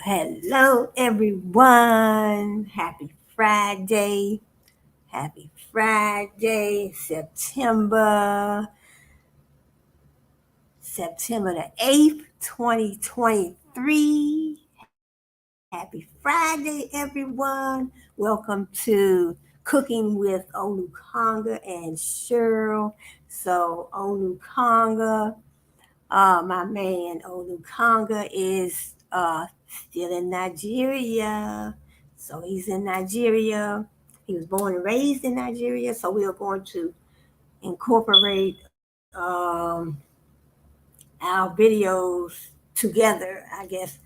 Hello, everyone. Happy Friday. Happy Friday, September the 8th, 2023. Happy Friday, everyone. Welcome to Cooking with Olukanga and Cheryl. So, Olukanga, my man Olukanga is still in Nigeria. So he's in Nigeria. He was born and raised in Nigeria. So we are going to incorporate our videos together, I guess.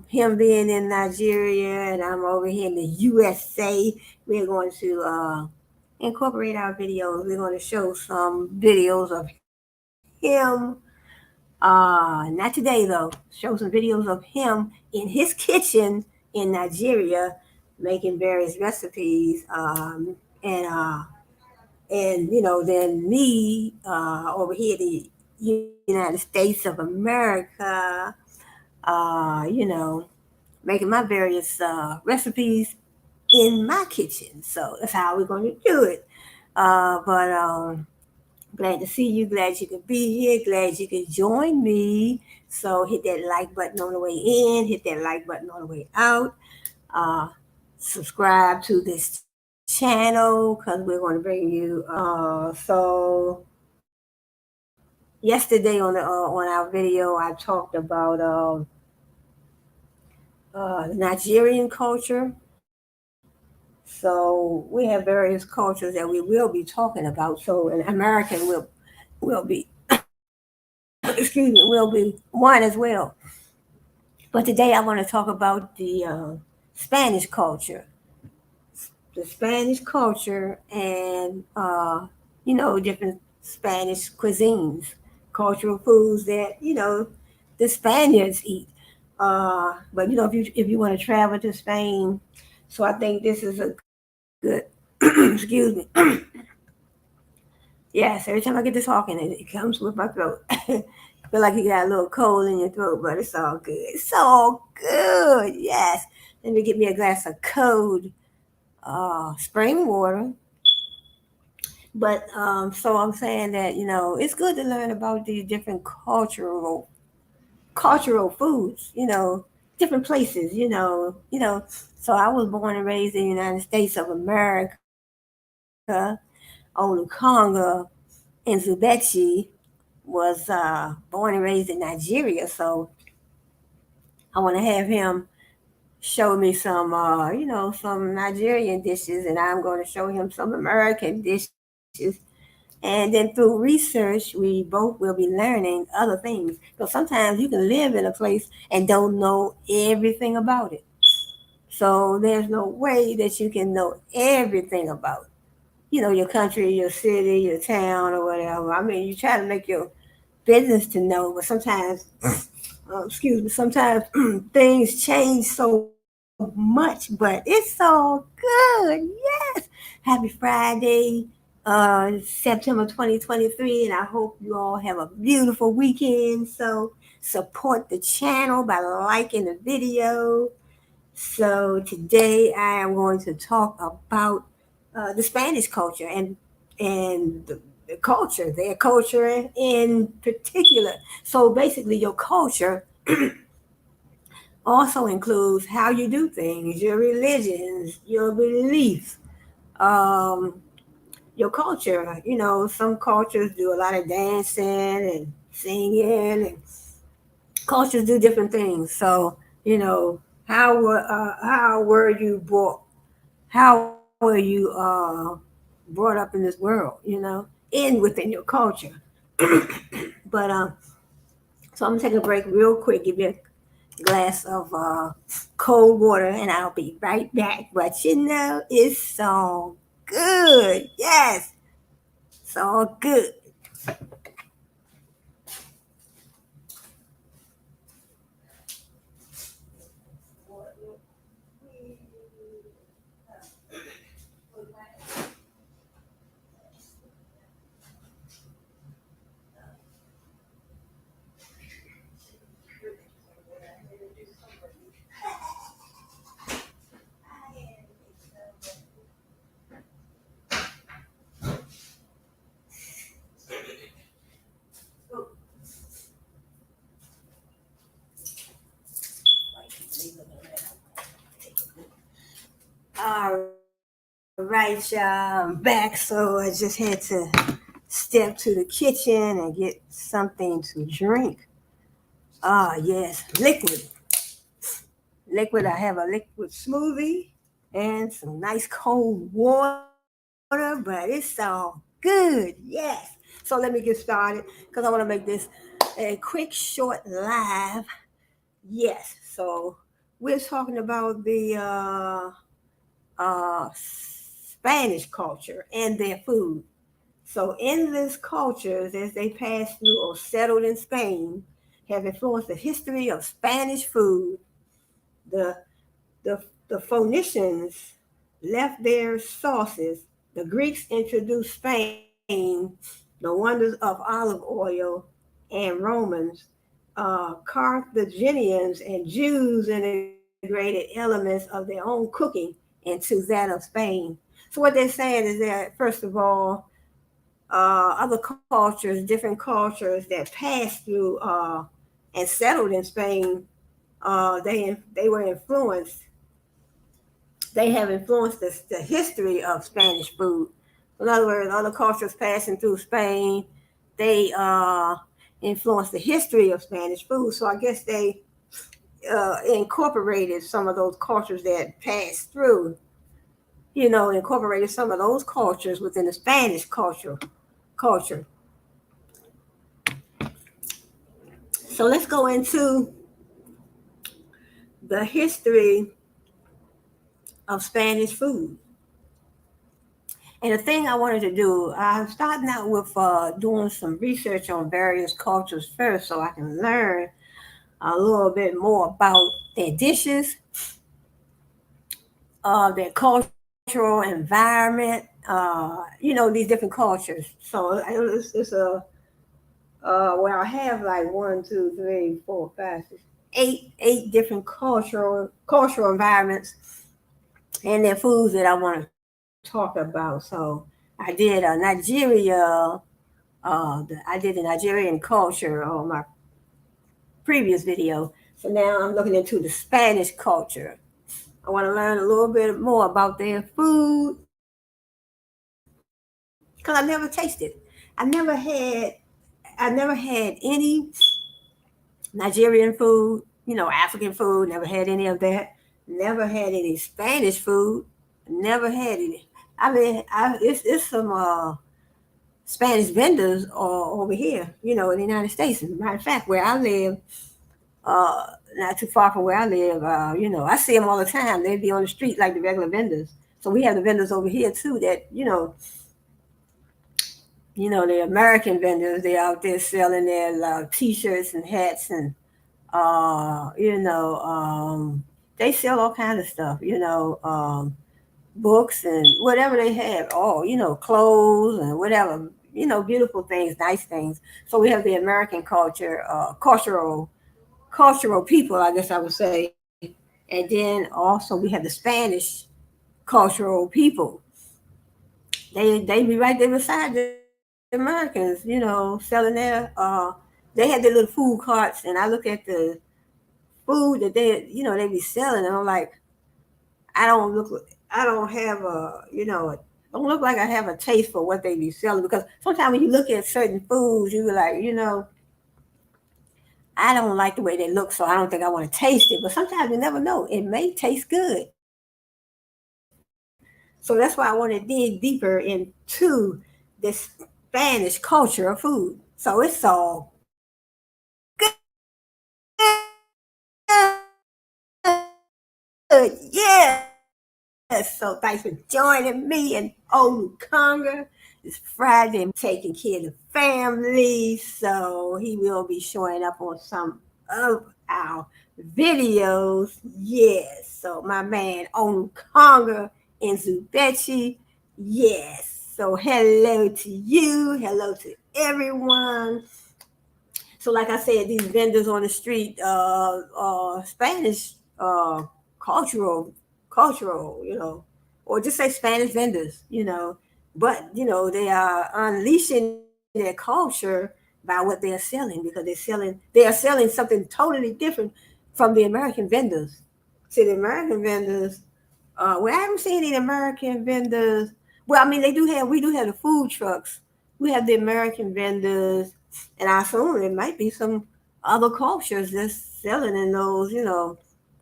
Him being in Nigeria and I'm over here in the USA, we're going to incorporate our videos. We're going to show some videos of him. Not today though. Show some videos of him in his kitchen in Nigeria making various recipes. And then me over here, the United States of America, making my various recipes in my kitchen. So that's how we're going to do it. But glad to see you. Glad you could be here. Glad you could join me. So hit that like button on the way in. Hit that like button on the way out. Uh, Subscribe to this channel because we're going to bring you. So yesterday on our video, I talked about the Nigerian culture. So we have various cultures that we will be talking about. So an American will be excuse me, will be one as well. But today I want to talk about the Spanish culture. The Spanish culture and, different Spanish cuisines, cultural foods that, the Spaniards eat. But if you want to travel to Spain, so I think this is a good, excuse me. Yes, every time I get to talking, it comes with my throat. Feel like you got a little cold in your throat, but it's all good. It's all good. Yes. Let me get me a glass of cold spring water. But so I'm saying that it's good to learn about these different cultural foods. Different places. So I was born and raised in the United States of America, Olukanga, and Zubechi was born and raised in Nigeria. So I want to have him show me some, some Nigerian dishes, and I'm going to show him some American dishes. And then through research, we both will be learning other things. Because sometimes you can live in a place and don't know everything about it. So there's no way that you can know everything about, your country, your city, your town, or whatever. I mean, you try to make your business to know, but sometimes, excuse me, sometimes things change so much, but it's all good. Yes. Happy Friday, September 2023, and I hope you all have a beautiful weekend. So support the channel by liking the video. So today I am going to talk about the Spanish culture and the culture, their culture in particular. So basically, your culture also includes how you do things, your religions, your beliefs, um, your culture. Some cultures do a lot of dancing and singing, and cultures do different things. So, how were you brought? How were you brought up in this world? In within your culture. But so I'm gonna take a break real quick. Give you a glass of cold water, and I'll be right back. But it's all good. Yes, it's all good. Right, y'all, I'm back. So I just had to step to the kitchen and get something to drink. Ah, yes, liquid. Liquid. I have a liquid smoothie and some nice cold water, but it's all good. Yes. So let me get started because I want to make this a quick, short live. Yes. So we're talking about the Spanish culture and their food. So in this cultures, as they passed through or settled in Spain, have influenced the history of Spanish food. The the Phoenicians left their sauces. The Greeks introduced Spain, the wonders of olive oil, and Romans, Carthaginians and Jews integrated elements of their own cooking into that of Spain. So what they're saying is that first of all, other cultures, different cultures that passed through and settled in Spain, they were influenced. They have influenced the history of Spanish food. In other words, other cultures passing through Spain, they influenced the history of Spanish food. So I guess they incorporated some of those cultures that passed through. Incorporated some of those cultures within the Spanish culture. So let's go into the history of Spanish food. And the thing I wanted to do, I'm starting out with doing some research on various cultures first so I can learn a little bit more about their dishes, their cultural environment, these different cultures. So it's a, where I have like 8 different cultural environments and their foods that I want to talk about. So I did Nigeria. I did the Nigerian culture on my previous video. So now I'm looking into the Spanish culture. I want to learn a little bit more about their food because I never tasted. I never had. I never had any Nigerian food. African food. Never had any of that. Never had any Spanish food. Never had any. It's some Spanish vendors over here, in the United States. As a matter of fact, where I live, not too far from where I live, I see them all the time. They be on the street like the regular vendors. So we have the vendors over here too that, the American vendors, they're out there selling their T-shirts and hats and, they sell all kinds of stuff, books and whatever they have, clothes and whatever, beautiful things, nice things. So we have the American culture, cultural people, I guess I would say, and then also we have the Spanish cultural people. They be right there beside the Americans, selling they had their little food carts, and I look at the food that they be selling, and I'm like, I don't look, I don't have don't look like I have a taste for what they be selling because sometimes when you look at certain foods, you be like, I don't like the way they look, so I don't think I want to taste it. But sometimes you never know; it may taste good. So that's why I want to dig deeper into this Spanish culture of food. So it's all good, yes. So thanks for joining me and Olukonga. It's Friday morning, taking care of the family. So he will be showing up on some of our videos. Yes. So my man Olukonga and Zubechi. Yes. So hello to you. Hello to everyone. So like I said, these vendors on the street, Spanish cultural, or just say Spanish vendors, but they are unleashing their culture by what they are selling because they are selling something totally different from the American vendors. See, the American vendors, Well, I haven't seen any American vendors. Well, I mean, we do have the food trucks. We have the American vendors, and I assume there might be some other cultures that's selling in those,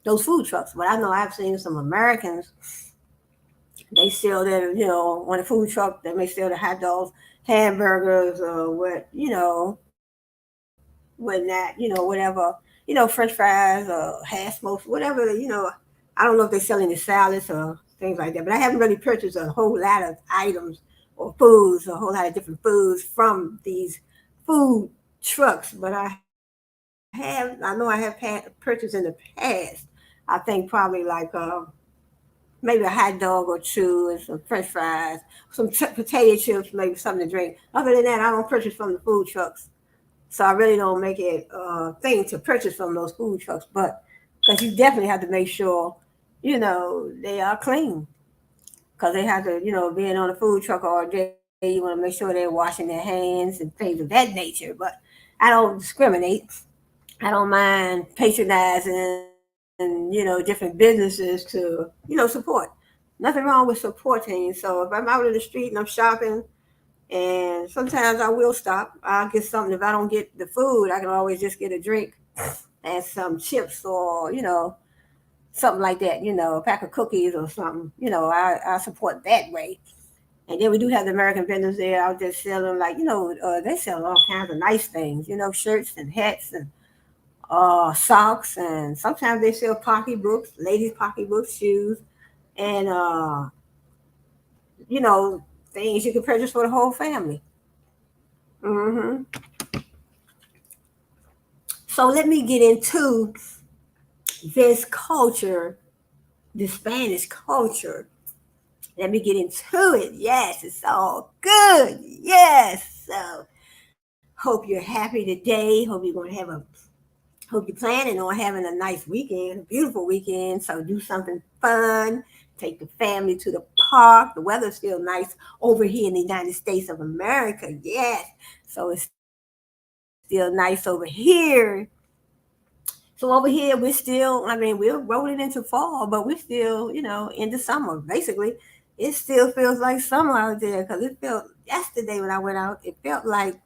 those food trucks. But I know I've seen some Americans. They sell their, on the food truck, they may sell the hot dogs, hamburgers, or whatnot, whatever, French fries or hash smokes, whatever. I don't know if they sell any salads or things like that, but I haven't really purchased a whole lot of items or foods, a whole lot of different foods from these food trucks. But I know I have purchased in the past. I think probably like maybe a hot dog or two and some French fries, some potato chips, maybe something to drink. Other than that, I don't purchase from the food trucks. So I really don't make it a thing to purchase from those food trucks, but because you definitely have to make sure, they are clean. Because they have to, being on a food truck all day, you want to make sure they're washing their hands and things of that nature. But I don't discriminate. I don't mind patronizing, different businesses to, support. Nothing wrong with supporting. So if I'm out in the street and I'm shopping, and sometimes I will stop. I'll get something. If I don't get the food, I can always just get a drink and some chips or, something like that, a pack of cookies or something. I support that way. And then we do have the American vendors there out there selling, like, they sell all kinds of nice things, shirts and hats and socks. And sometimes they sell pocketbooks, ladies' pocketbooks, shoes, and, you know, things you can purchase for the whole family. hmm So let me get into this culture, the Spanish culture. Let me get into it. Yes, it's all good. Yes. So hope you're happy today. Hope you're going to hope you're planning on having a nice weekend, a beautiful weekend. So do something fun. Take the family to the park. The weather's still nice over here in the United States of America. Yes. So it's still nice over here. So over here, we're still, we're rolling into fall, but we're still, into summer. Basically, it still feels like summer out there because it felt yesterday when I went out, it felt like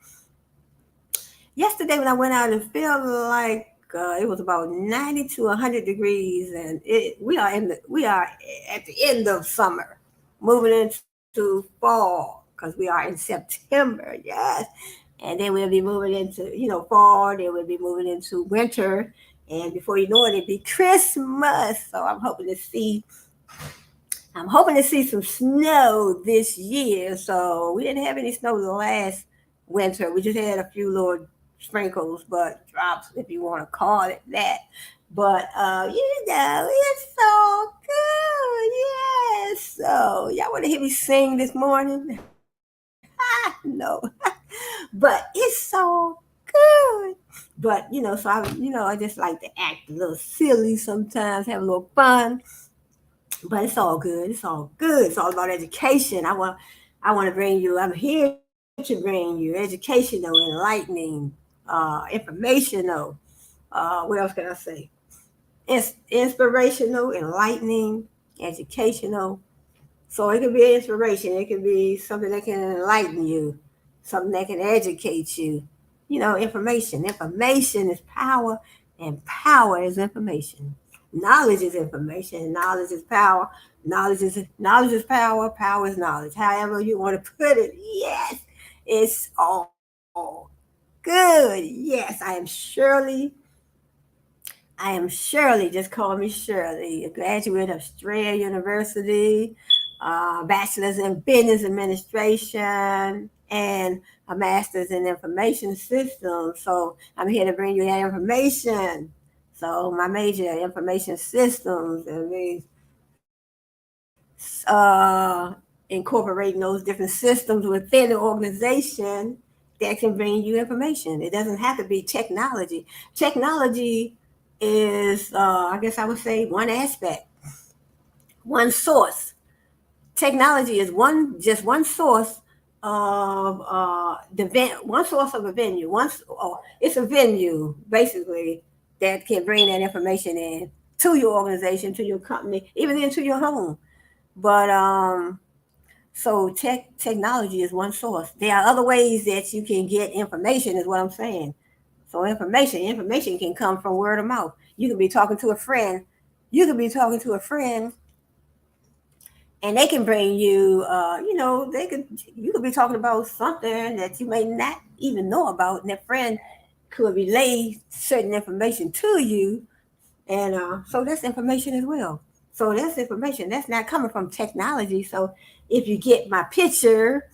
it was about 90 to 100 degrees, and we are at the end of summer, moving into fall because we are in September. Yes, and then we'll be moving into fall. Then we'll be moving into winter, and before you know it, it'll be Christmas. So I'm hoping to see some snow this year. So we didn't have any snow the last winter. We just had a few little sprinkles, but drops, if you want to call it that. But it's so good. Yes. So y'all want to hear me sing this morning? No. But it's so good. But I just like to act a little silly sometimes, have a little fun. But it's all good. It's all good. It's all about education. I want to bring you. I'm here to bring you educational, enlightening, informational. What else can I say? Inspirational, enlightening, educational. So it can be inspiration. It can be something that can enlighten you, something that can educate you. Information. Information is power, and power is information. Knowledge is information. Knowledge is power. Knowledge is power. Power is knowledge. However you want to put it. Yes, it's all good. Yes, I am Shirley. Just call me Shirley, a graduate of Strayer University, bachelor's in business administration, and a master's in information systems. So I'm here to bring you that information. So my major information systems, and incorporating those different systems within the organization that can bring you information. It doesn't have to be technology. Technology is, I guess I would say, one aspect, one source. Technology is one source of one source of a venue. It's a venue basically that can bring that information in. to your organization, to your company, even into your home. But so technology is one source. There are other ways that you can get information, is what I'm saying. So information can come from word of mouth. You could be talking to a friend. You could be talking to a friend, and they can bring you. You could be talking about something that you may not even know about, and that friend could relay certain information to you, and so that's information as well. So that's information that's not coming from technology. So if you get my picture,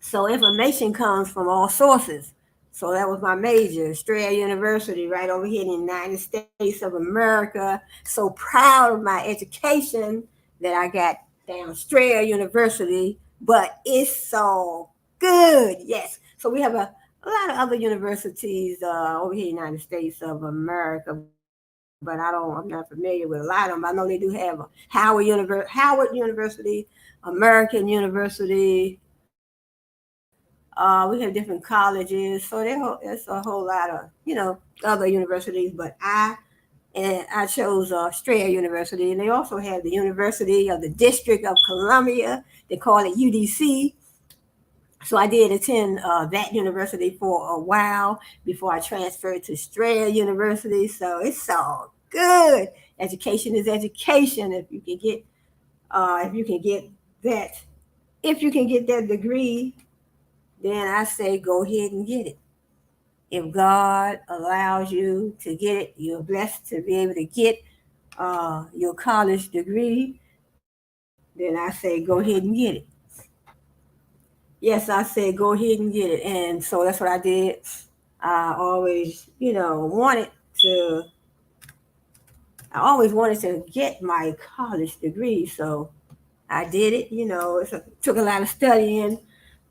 so information comes from all sources. So that was my major, Strayer University, right over here in the United States of America. So proud of my education that I got down Strayer University, but it's so good. Yes. So we have a lot of other universities over here in the United States of America, but I'm not familiar with a lot of them. I know they do have a Howard University, American University, we have different colleges, so there's a whole lot of other universities. But I chose Strayer University, and they also have the University of the District of Columbia. They call it UDC. So I did attend that university for a while before I transferred to Strayer University. So it's all good. Education is education. If you can get that, if you can get that degree, then I say go ahead and get it. If God allows you to get it, you're blessed to be able to get your college degree, then I say go ahead and get it. Yes, I said go ahead and get it. And so that's what I did. I always, to, I always wanted to get my college degree. So I did it, it took a lot of studying.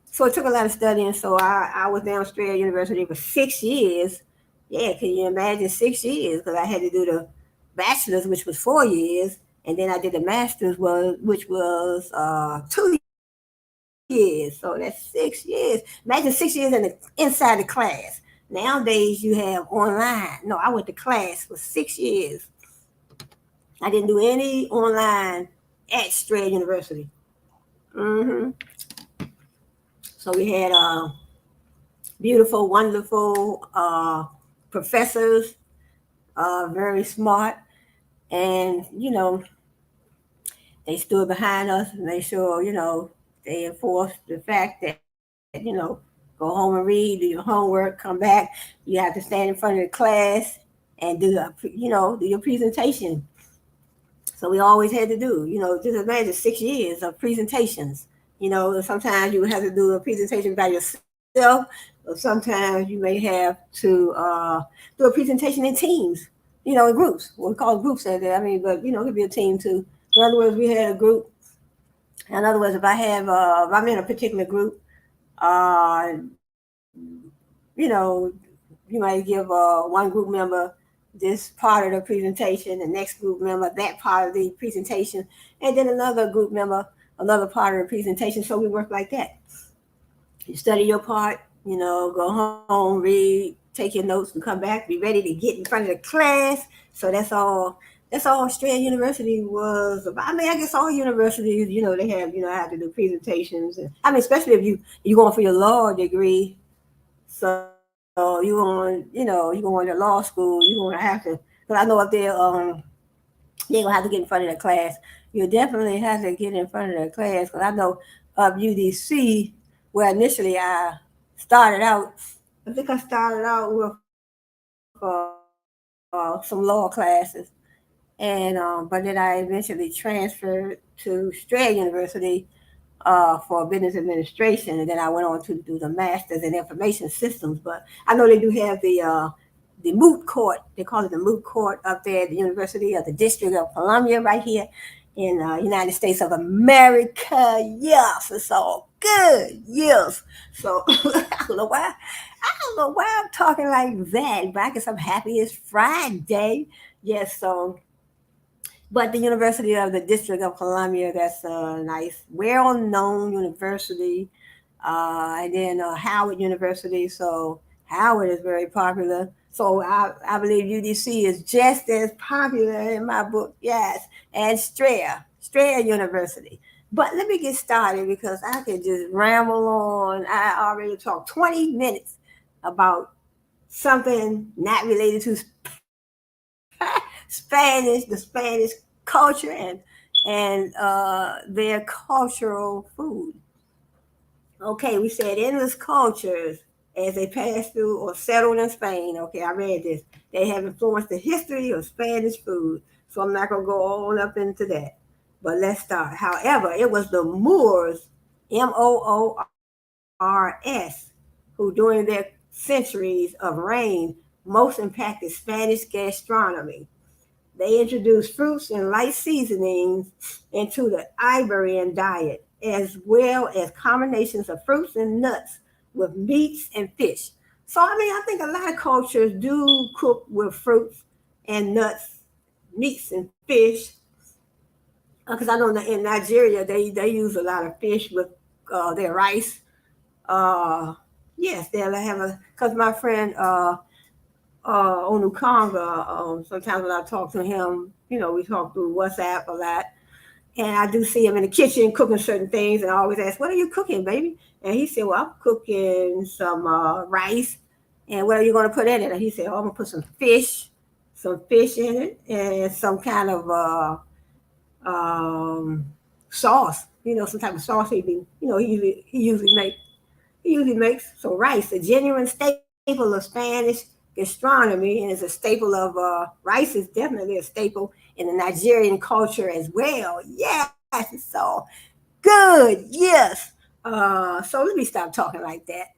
So it took a lot of studying. So I was down Strayer University for 6 years. Yeah, can you imagine 6 years? Because I had to do the bachelor's, which was 4 years, and then I did the master's, which was 2 years. So that's 6 years. Imagine 6 years inside the class. Nowadays you have online. No, I went to class for 6 years. I didn't do any online at Strayer University. hmm So we had beautiful, wonderful professors, very smart, and they stood behind us and they sure they enforced the fact that go home and read, do your homework, come back. You have to stand in front of the class and do your presentation. So we always had to do, just imagine 6 years of presentations. Sometimes you would have to do a presentation by yourself, or sometimes you may have to do a presentation in teams, in groups. We call groups at that. I mean, but it could be a team too. In other words, we had a group. In other words, if I'm in a particular group, uh, you might give one group member this part of the presentation, the next group member that part of the presentation, and then another group member another part of the presentation. So we work like that. You study your part, go home, read, take your notes, and come back, be ready to get in front of the class. So that's all. That's all Strayer University was about. I mean, I guess all universities, they have, have to do presentations. And, I mean, especially if you're going for your law degree, so you're going to law school. You're going to have to. Because I know up there, you're gonna have to get in front of the class. You definitely have to get in front of the class. Because I know up UDC, where initially I started out. I think I started out with some law classes, and but then I eventually transferred to Strayer University for business administration, and then I went on to do the masters in information systems. But I know they do have the moot court. They call it the moot court up there at the University of the District of Columbia, right here in United States of America. Yes, it's all good. Yes. So I don't know why. I don't know why I'm talking like that, but I guess I'm happy it's Friday. Yes. So but the University of the District of Columbia, that's a nice, well known university. And then Howard University. So Howard is very popular. So I believe UDC is just as popular in my book, yes, as Strayer University. But let me get started because I could just ramble on. I already talked 20 minutes about something not related to Spanish, the Spanish culture and their cultural food. Okay, we said endless cultures as they passed through or settled in Spain. Okay, I read this. They have influenced the history of Spanish food. So I'm not going to go on up into that. But let's start. However, it was the Moors, Moors, who during their centuries of reign most impacted Spanish gastronomy. They introduced fruits and light seasonings into the Iberian diet, as well as combinations of fruits and nuts with meats and fish. So, I mean, I think a lot of cultures do cook with fruits and nuts, meats and fish. Because I know that in Nigeria, they use a lot of fish with their rice. Uh, yes, they'll have because my friend Onukanga, sometimes when I talk to him, we talk through WhatsApp a lot. And I do see him in the kitchen cooking certain things. And I always ask, what are you cooking, baby? And he said, well, I'm cooking some rice. And what are you going to put in it? And he said, oh, I'm going to put some fish in it and some kind of sauce, some type of sauce he usually makes. So rice, a genuine staple of Spanish gastronomy, and is a staple of rice is definitely a staple in the Nigerian culture as well. Yes, it's so good. Yes. So let me stop talking like that.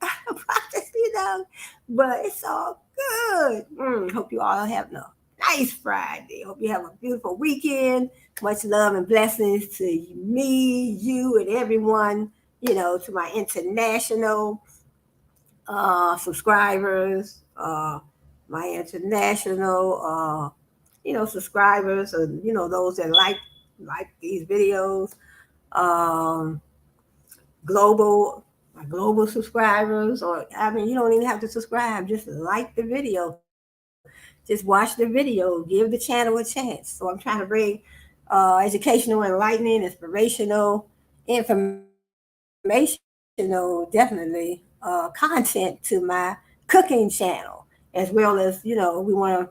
But it's all good. Hope you all have a nice Friday. Hope you have a beautiful weekend. Much love and blessings to me, you, and everyone, to my international subscribers, my international, subscribers, and those that like these videos, um, global my global subscribers, or I mean, you don't even have to subscribe; just like the video, just watch the video, give the channel a chance. So I'm trying to bring educational, enlightening, inspirational, informational, definitely content to my cooking channel, as well as we want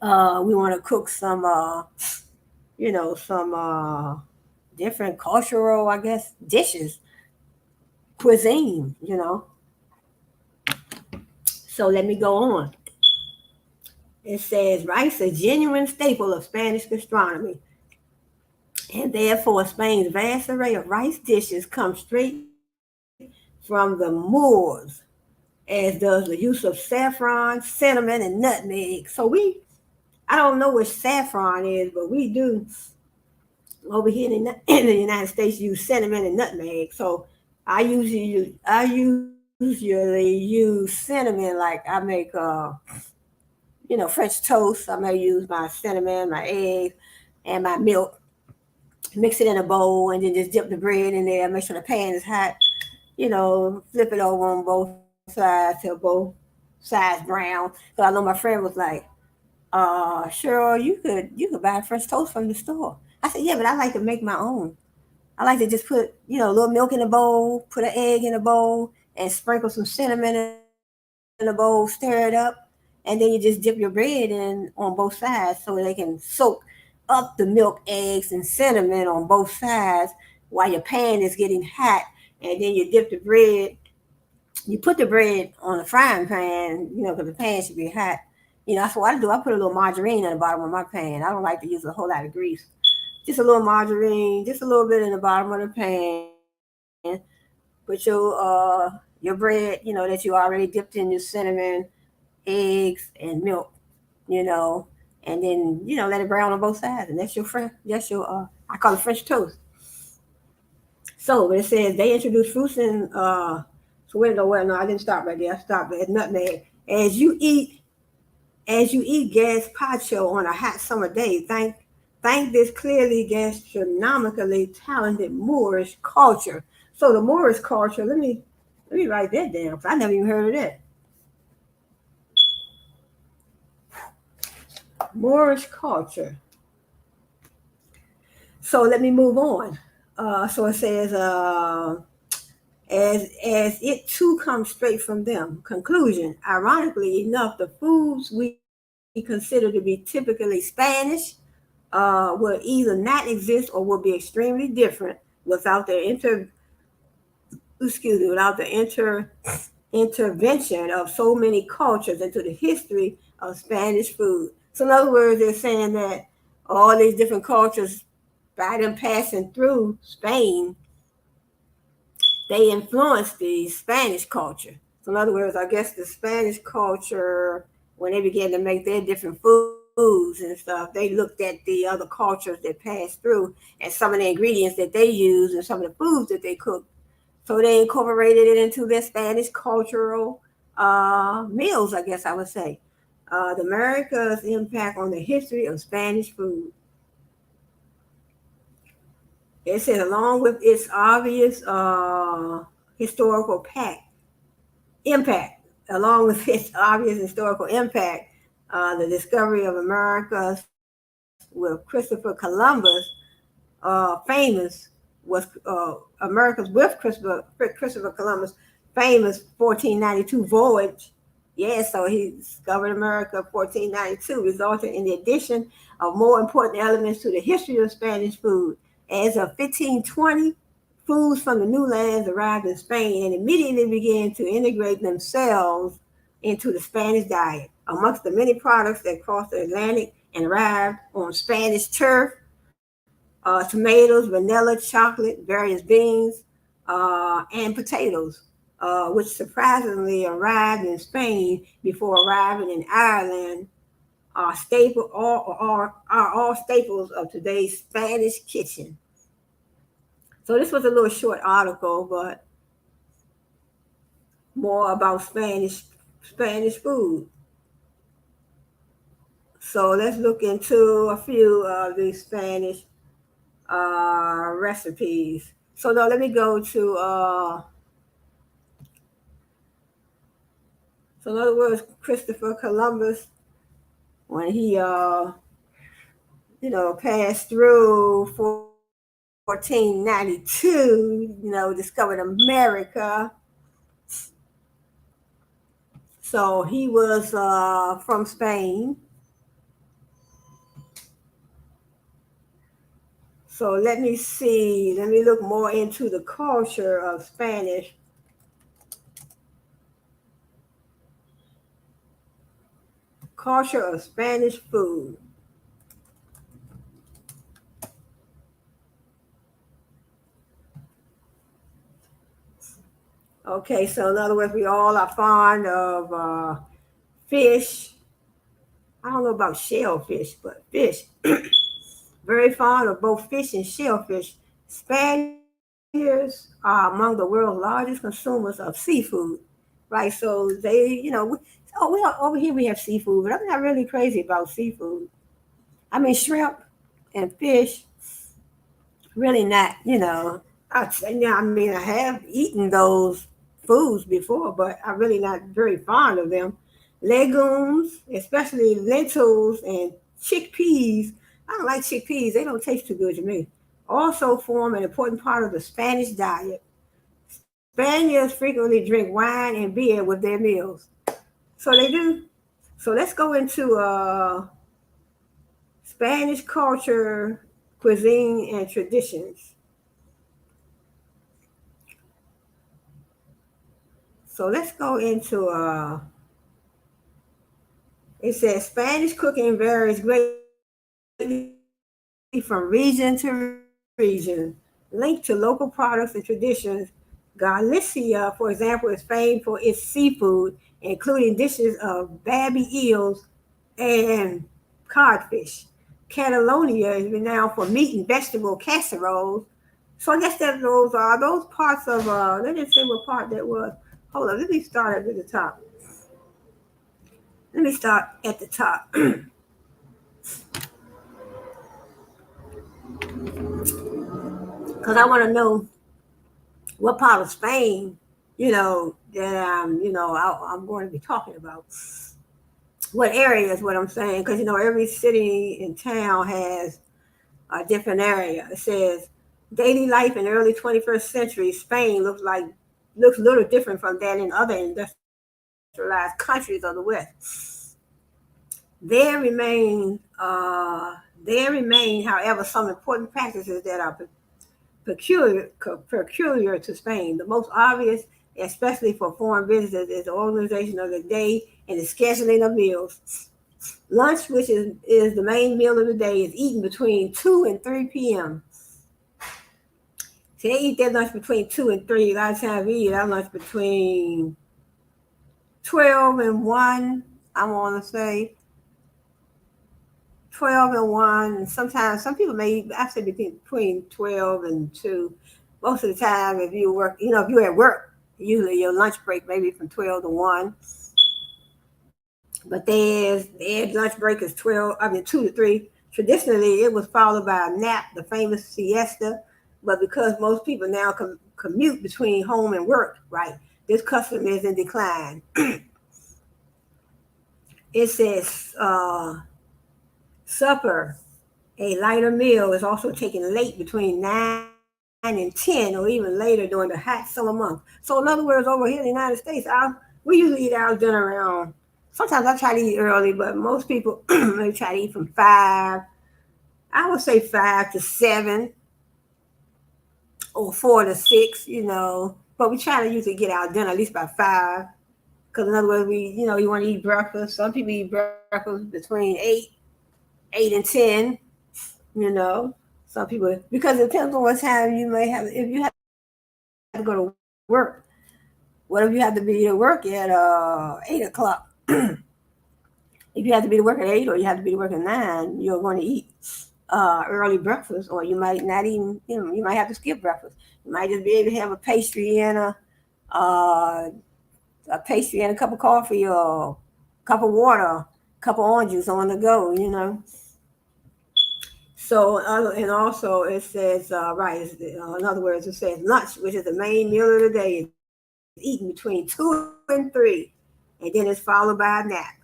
to cook some different cultural, I guess, dishes, cuisine. So let me go on. It says rice, a genuine staple of Spanish gastronomy, and therefore Spain's vast array of rice dishes comes straight from the Moors, as does the use of saffron, cinnamon, and nutmeg. I don't know what saffron is, but we do over here in the United States use cinnamon and nutmeg. So I usually use cinnamon, like I make French toast. I may use my cinnamon, my egg, and my milk, mix it in a bowl, and then just dip the bread in there. Make sure the pan is hot. Flip it over on both sides till both sides brown. So I know my friend was like, Cheryl, you could buy French toast from the store. I said, yeah, but I like to make my own. I like to just put, a little milk in a bowl, put an egg in a bowl, and sprinkle some cinnamon in a bowl, stir it up, and then you just dip your bread in on both sides so they can soak up the milk, eggs, and cinnamon on both sides while your pan is getting hot. And then you dip the bread. You put the bread on a frying pan, because the pan should be hot. That's what I do. I put a little margarine in the bottom of my pan. I don't like to use a whole lot of grease. Just a little margarine, just a little bit in the bottom of the pan. Put your bread, that you already dipped in your cinnamon, eggs, and milk, you know, and then let it brown on both sides, and that's your friend. That's your I call it French toast. So it says they introduced fruits and so where no, well, no, I didn't stop right there. I stopped at nutmeg. As you eat gazpacho on a hot summer day, thank this clearly gastronomically talented Moorish culture. So the Moorish culture, let me write that down because I never even heard of that. Moorish culture. So let me move on. So it says, as it too comes straight from them. Conclusion. Ironically enough, the foods we consider to be typically Spanish will either not exist or will be extremely different without the intervention of so many cultures into the history of Spanish food. So in other words, they're saying that all these different cultures, by them passing through Spain, they influenced the Spanish culture. So in other words, I guess the Spanish culture, when they began to make their different foods and stuff, they looked at the other cultures that passed through and some of the ingredients that they used and some of the foods that they cooked. So they incorporated it into their Spanish cultural meals, I guess I would say. The America's impact on the history of Spanish food. It said, along with its obvious historical impact, along with its obvious historical impact, the discovery of Americas with Christopher Columbus, famous was America's with Christopher Columbus, famous 1492 voyage. Yeah, so he discovered America 1492, resulting in the addition of more important elements to the history of Spanish food. As of 1520, foods from the new lands arrived in Spain and immediately began to integrate themselves into the Spanish diet. Amongst the many products that crossed the Atlantic and arrived on Spanish turf, tomatoes, vanilla, chocolate, various beans, and potatoes, which surprisingly arrived in Spain before arriving in Ireland, are all staples of today's Spanish kitchen. So this was a little short article, but more about Spanish food. So let's look into a few of these Spanish recipes. So now let me go to so in other words, Christopher Columbus, when he passed through 1492, discovered America. So he was from Spain. So let me see. Let me look more into the culture of Spanish. Culture of Spanish food. Okay, so in other words, we all are fond of fish. I don't know about shellfish, but fish. Very fond of both fish and shellfish. Spaniards are among the world's largest consumers of seafood, right? So they, over here we have seafood, but I'm not really crazy about seafood. I mean, shrimp and fish, really not, I mean, I have eaten those foods before, but I'm really not very fond of them. Legumes, especially lentils and chickpeas. I don't like chickpeas. They don't taste too good to me. Also form an important part of the Spanish diet. Spaniards frequently drink wine and beer with their meals. So they do. So let's go into Spanish culture, cuisine, and traditions. So let's go into it says Spanish cooking varies greatly from region to region. Linked to local products and traditions, Galicia, for example, is famed for its seafood, including dishes of babby eels and codfish. Catalonia is renowned for meat and vegetable casseroles. So I guess that those parts of they didn't say what part that was. Hold on, let me start at the top. Let me start at the top. Because I want to know what part of Spain, that I'm going to be talking about. what area is what I'm saying, because every city and town has a different area. It says daily life in early 21st century Spain looks a little different from that in other industrialized countries of the West. There remain, however, some important practices that are peculiar to Spain. The most obvious, especially for foreign visitors, is the organization of the day and the scheduling of meals. Lunch, which is the main meal of the day, is eaten between 2 and 3 p.m. So they eat their lunch between 2 and 3. A lot of times we eat our lunch between 12 and 1, I want to say. 12 and 1. And sometimes some people may eat, I say between 12 and 2. Most of the time, if you work, if you're at work, usually your lunch break maybe from 12 to 1. But their lunch break is 2 to 3. Traditionally, it was followed by a nap, the famous siesta. But because most people now commute between home and work, right, this custom is in decline. It says supper, a lighter meal, is also taken late between 9 and 10, or even later during the hot summer months. So in other words, over here in the United States, we usually eat our dinner around. Sometimes I try to eat early, but most people may try to eat from 5. I would say 5 to 7 or 4 to 6, But we try to usually get our dinner at least by 5. Because in other words, you want to eat breakfast. Some people eat breakfast between 8 and 10, Some people, because it depends on what time you may have. If you have to go to work, what if you have to be to work at 8 o'clock? If you have to be to work at 8 or you have to be to work at 9, you're going to eat early breakfast, or you might not even, you might have to skip breakfast. You might just be able to have a pastry and uh, a cup of coffee, or a cup of water, a cup of orange juice on the go. So, and also it says, in other words, it says lunch, which is the main meal of the day, is eaten between 2 and 3, and then it's followed by a nap.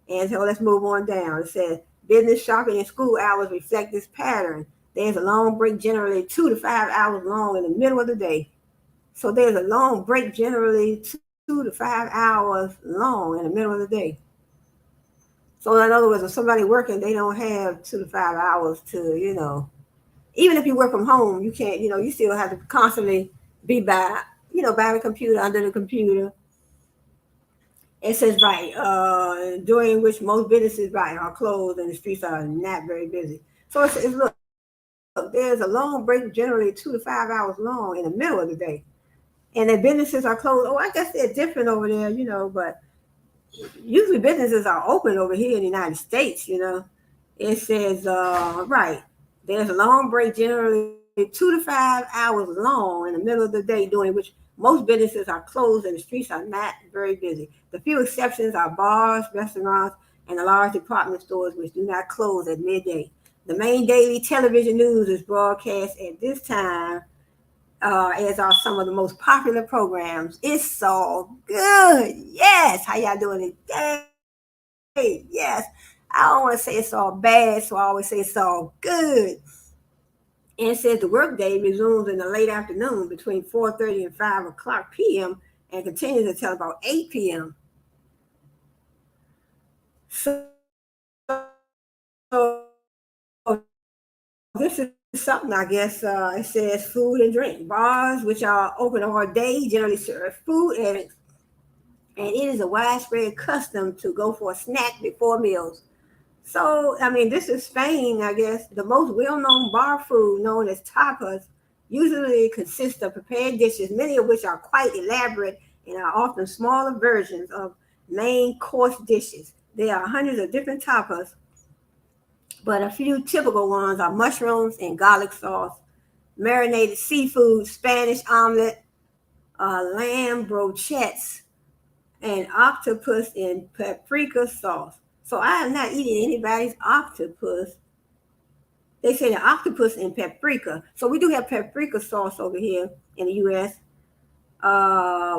And so let's move on down. It says business, shopping, and school hours reflect this pattern. There's a long break, generally 2 to 5 hours long in the middle of the day. So there's a long break, generally 2 to 5 hours long in the middle of the day. So in other words, if somebody working, they don't have 2 to 5 hours to, even if you work from home, you can't, you still have to constantly be by the computer, under the computer. It says, right, during which most businesses, right, are closed and the streets are not very busy. So look, there's a long break, generally 2 to 5 hours long in the middle of the day. And the businesses are closed. Oh, I guess they're different over there, but usually businesses are open over here in the United States, It says, right, there's a long break, generally 2 to 5 hours long in the middle of the day, during which most businesses are closed and the streets are not very busy. The few exceptions are bars, restaurants, and the large department stores, which do not close at midday. The main daily television news is broadcast at this time, as are some of the most popular programs. It's so good. Yes. How y'all doing today? Yes. I don't want to say it's all bad, so I always say it's all good. And it says the workday resumes in the late afternoon between 4:30 and 5 o'clock p.m. and continues until about 8 p.m. So this is something, I guess. It says food and drink. Bars, which are open all day, generally serve food, and it is a widespread custom to go for a snack before meals. So, I mean, this is Spain, I guess. The most well-known bar food, known as tapas, usually consists of prepared dishes, many of which are quite elaborate and are often smaller versions of main course dishes. There are hundreds of different tapas, but a few typical ones are mushrooms and garlic sauce, marinated seafood, Spanish omelet, lamb brochettes, and octopus in paprika sauce. So I have not eaten anybody's octopus. They say the octopus in paprika. So we do have paprika sauce over here in the U.S.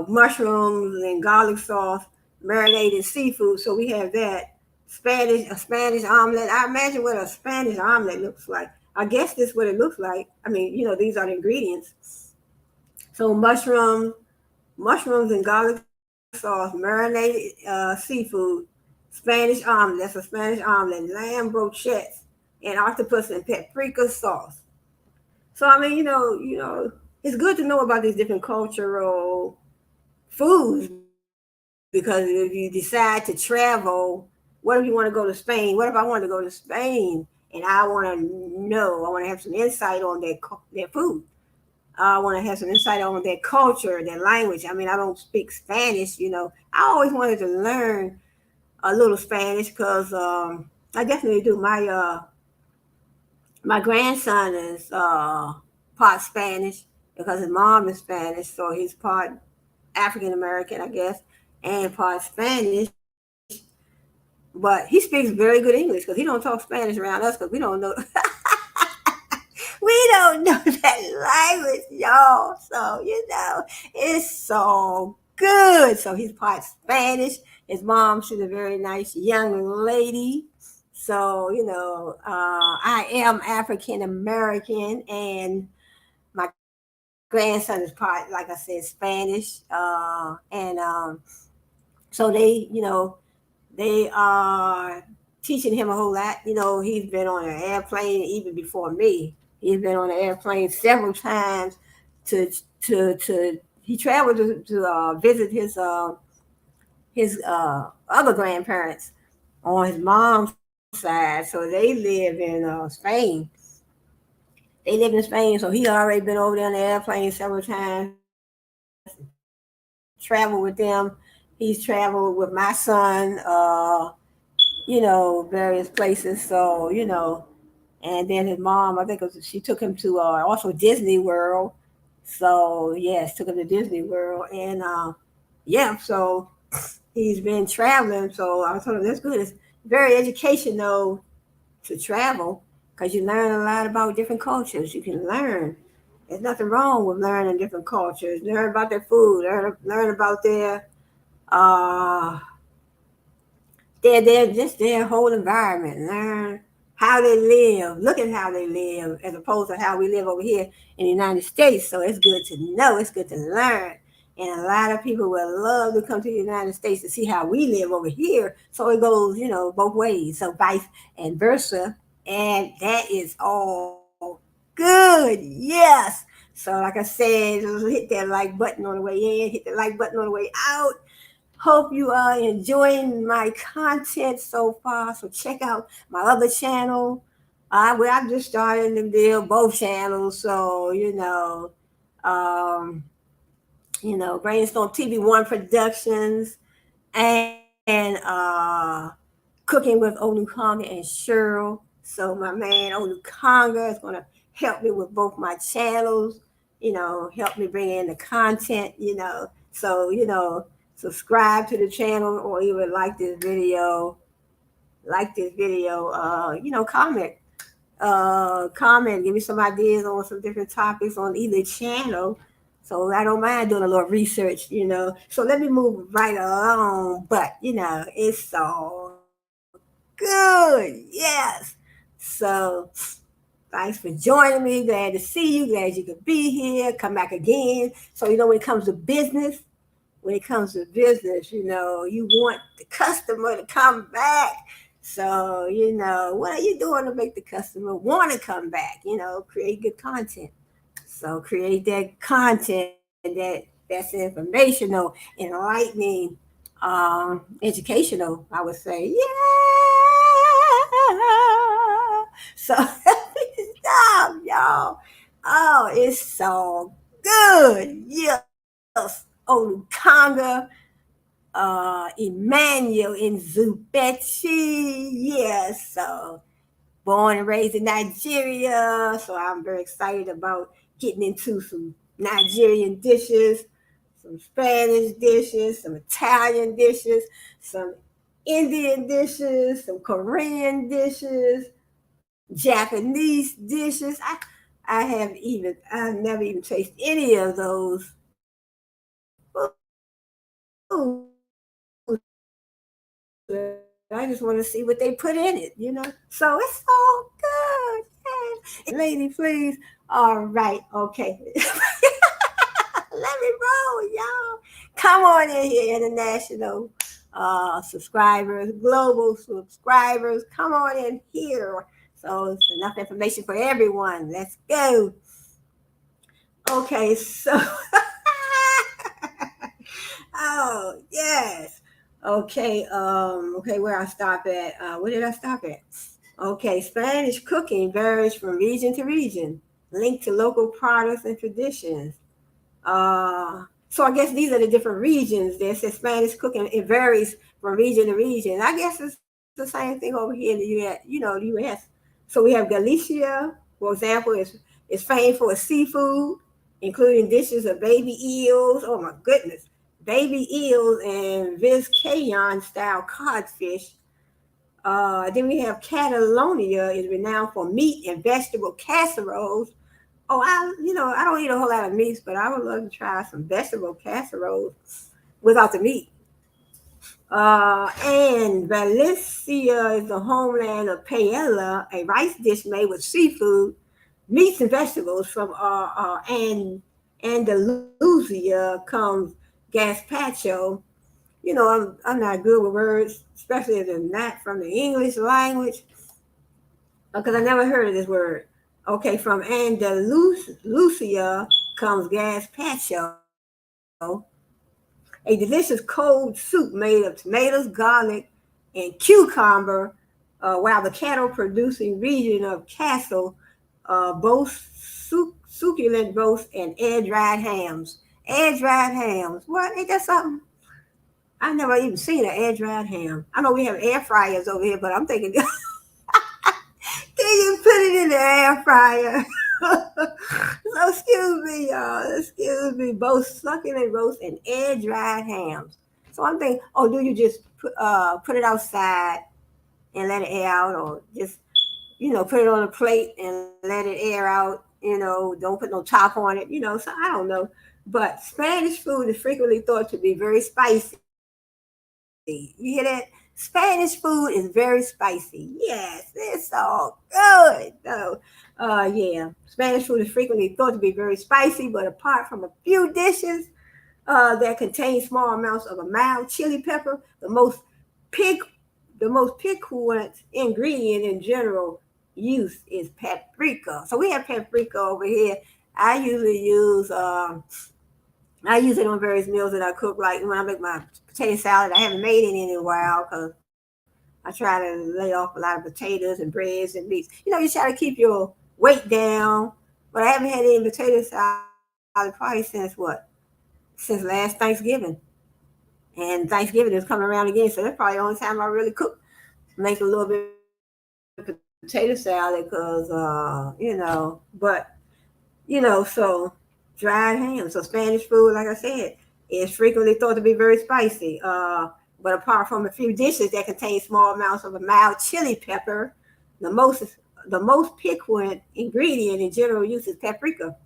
Mushrooms and garlic sauce, marinated seafood. So we have that. a Spanish omelet. I imagine what a Spanish omelet looks like. I guess this is what it looks like. I mean, these are the ingredients. So mushrooms and garlic sauce, marinated seafood, Spanish omelet. That's a Spanish omelet. Lamb brochettes and octopus and paprika sauce. So I mean, it's good to know about these different cultural foods because if you decide to travel, what if you want to go to Spain? What if I want to go to Spain and I want I want to have some insight on their food. I want to have some insight on their culture, their language. I mean, I don't speak Spanish, I always wanted to learn a little Spanish because I definitely do. My grandson is part Spanish because his mom is Spanish, so he's part African American, I guess, and part Spanish. But he speaks very good English because he don't talk Spanish around us because we don't know we don't know that language, y'all. So it's so good. So he's part Spanish. His mom, she's a very nice young lady. So I am African American, and my grandson is part, like I said, Spanish. And so they are teaching him a whole lot. He's been on an airplane even before me. He's been on an airplane several times to he traveled to visit his other grandparents on his mom's side. So they live in Spain. They live in Spain, so he already been over there on the airplane several times. Traveled with them. He's traveled with my son. Various places. So, and then his mom, I think she took him to also Disney World. So, yes, took him to Disney World. And yeah, so he's been traveling. So I told him that's good. It's very educational to travel because you learn a lot about different cultures. You can learn. There's nothing wrong with learning different cultures. Learn about their food. Learn about uh, their whole environment. Learn how they live. Look at how they live as opposed to how we live over here in the United States. So it's good to know. It's good to learn. And a lot of people would love to come to the United States to see how we live over here. So it goes, both ways. So vice and versa. And that is all good. Yes. So like I said, just hit that like button on the way in, hit the like button on the way out. Hope you are enjoying my content so far. So check out my other channel. Where I'm just starting to build both channels. So, um, Brainstorm TV1 Productions and Cooking with Onukanga and Cheryl. So my man Onukanga is going to help me with both my channels, help me bring in the content, So, subscribe to the channel or even comment. Comment, give me some ideas on some different topics on either channel. So I don't mind doing a little research, So let me move right along. But it's so good. Yes. So thanks for joining me. Glad to see you. Glad you could be here. Come back again. So when it comes to business, you want the customer to come back. So, what are you doing to make the customer want to come back? Create good content. So create that content that's informational, enlightening, educational, I would say. Yeah. So stop, y'all. Oh, it's so good. Yes. Onukanga, Emmanuel in Zubechi. Yes. So born and raised in Nigeria. So I'm very excited about getting into some Nigerian dishes, some Spanish dishes, some Italian dishes, some Indian dishes, some Korean dishes, Japanese dishes. I've never even tasted any of those foods I just want to see what they put in it, So it's all good. Yeah. Lady, please. All right. Okay. Let me roll, y'all. Come on in here, international subscribers, global subscribers. Come on in here. So it's enough information for everyone. Let's go. Okay, so oh yes. Okay, where I stop at? Where did I stop at? Okay, Spanish cooking varies from region to region, linked to local products and traditions. So I guess these are the different regions. There's Spanish cooking. It varies from region to region. I guess it's the same thing over here in the U.S. The U.S. So we have Galicia, for example, is famed for its seafood, including dishes of baby eels. Oh my goodness, baby eels and Vizcayan style codfish. Then we have Catalonia is renowned for meat and vegetable casseroles. Oh, I don't eat a whole lot of meats, but I would love to try some vegetable casseroles without the meat. And Valencia is the homeland of paella, a rice dish made with seafood, meats, and vegetables. From Andalusia comes gazpacho. I'm not good with words, especially if they're not from the English language, because I never heard of this word. Okay, from Andalusia comes gazpacho, a delicious cold soup made of tomatoes, garlic, and cucumber, while the cattle-producing region of Castle boasts succulent roast and air-dried hams. Air-dried hams. What? Ain't that something? I've never even seen an air-dried ham. I know we have air fryers over here, but I'm thinking, can you put it in the air fryer? So excuse me, y'all. Excuse me. Both succulent roast and air-dried hams. So I'm thinking, oh, do you just put it outside and let it air out, or just put it on a plate and let it air out? Don't put no top on it. So I don't know. But Spanish food is frequently thought to be very spicy. You hear that? Spanish food is very spicy. Yes, it's all good. So, yeah, Spanish food is frequently thought to be very spicy, but apart from a few dishes that contain small amounts of a mild chili pepper, pig, the most piquant ingredient in general use is paprika. So we have paprika over here. I usually use I use it on various meals that I cook, like when I make my potato salad. I haven't made any in a while because I try to lay off a lot of potatoes and breads and meats. You try to keep your weight down. But I haven't had any potato salad probably since last Thanksgiving. And Thanksgiving is coming around again, so that's probably the only time I really cook. Make a little bit of potato salad because, so dried ham. So Spanish food, like I said, is frequently thought to be very spicy. But apart from a few dishes that contain small amounts of a mild chili pepper, the most the most piquant ingredient in general use is paprika.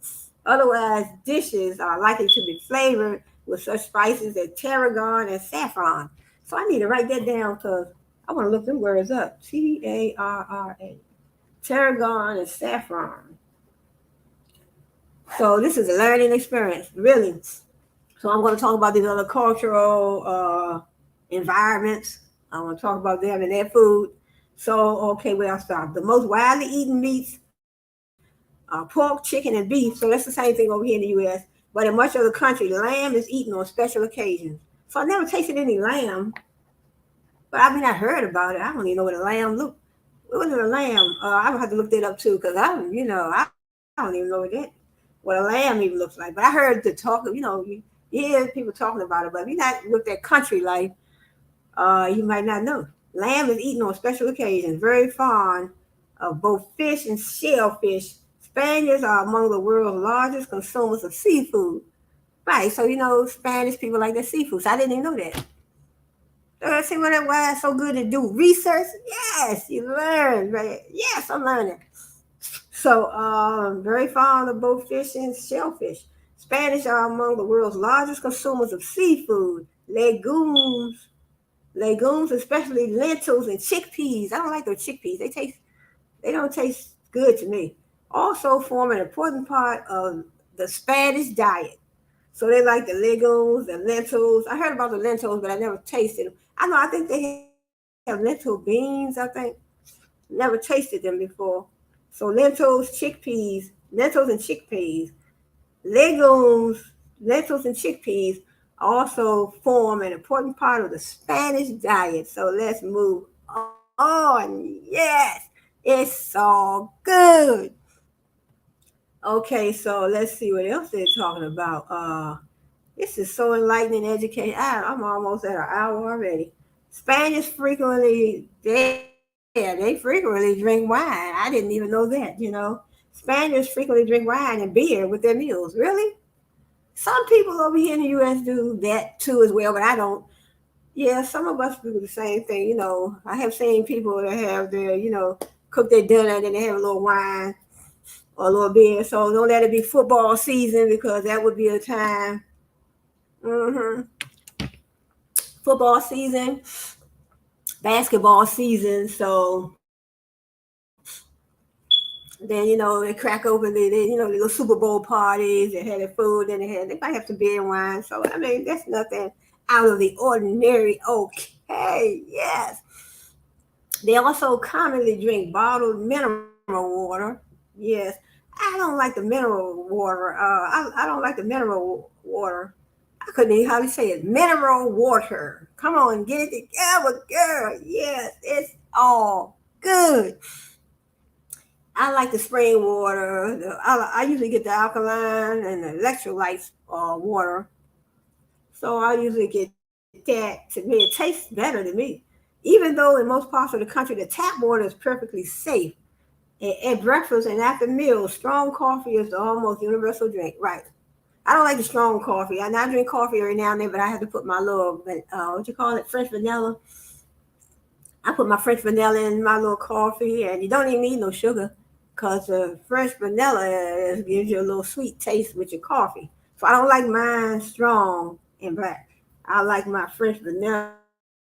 Otherwise, dishes are likely to be flavored with such spices as tarragon and saffron. So I need to write that down because I want to look them words up. Tarra. Tarragon and saffron. So this is a learning experience, really. So I'm going to talk about these other cultural environments. I want to talk about them and their food. So, okay, where I start. The most widely eaten meats are pork, chicken, and beef. So that's the same thing over here in the U.S. But in much of the country, lamb is eaten on special occasions. So I never tasted any lamb, but I heard about it. I don't even know what a lamb looked. What was a lamb? I would have to look that up too, because I don't even know what a lamb even looks like. But I heard the talk of, you hear people talking about it, but if you not looked at country life, you might not know. Lamb is eaten on special occasions, very fond of both fish and shellfish. Spaniards are among the world's largest consumers of seafood. Right, so Spanish people like their seafood. So I didn't even know that. See what it was so good to do research? Yes, you learn, right? Yes, I'm learning. So, very fond of both fish and shellfish. Spanish are among the world's largest consumers of seafood, legumes, legumes, especially lentils and chickpeas. I don't like those chickpeas. They don't taste good to me. Also form an important part of the Spanish diet. So they like the legumes, the lentils. I heard about the lentils, but I never tasted them. I think they have lentil beans, I think. Never tasted them before. So lentils and chickpeas, legumes, lentils and chickpeas also form an important part of the Spanish diet. So let's move on. Yes, it's all good. Okay, so let's see what else they're talking about. This is so enlightening, educating. I'm almost at an hour already. Spanish frequently, they frequently drink wine. I didn't even know that. Spaniards frequently drink wine and beer with their meals. Really? Some people over here in the U.S. do that too as well, but I don't. Yeah, some of us do the same thing. I have seen people that have cook their dinner and then they have a little wine or a little beer. So don't let it be football season because that would be a time. hmm Football season, basketball season. So then they crack open the little Super Bowl parties. They had their food, and they might have some beer and wine. So I mean that's nothing out of the ordinary. Okay, yes. They also commonly drink bottled mineral water. Yes, I don't like the mineral water. I don't like the mineral water. I couldn't even hardly say it. Mineral water. Come on, get it together, girl. Yes, it's all good. I like the spring water. I usually get the alkaline and the electrolytes water. So I usually get that. To me, it tastes better to me. Even though in most parts of the country, the tap water is perfectly safe. At breakfast and after meals, strong coffee is the almost universal drink. Right. I don't like the strong coffee. I drink coffee every now and then, but I have to put my little, what you call it, French vanilla. I put my French vanilla in my little coffee, and you don't even need no sugar because the French vanilla gives you a little sweet taste with your coffee. So I don't like mine strong and black. I like my French vanilla,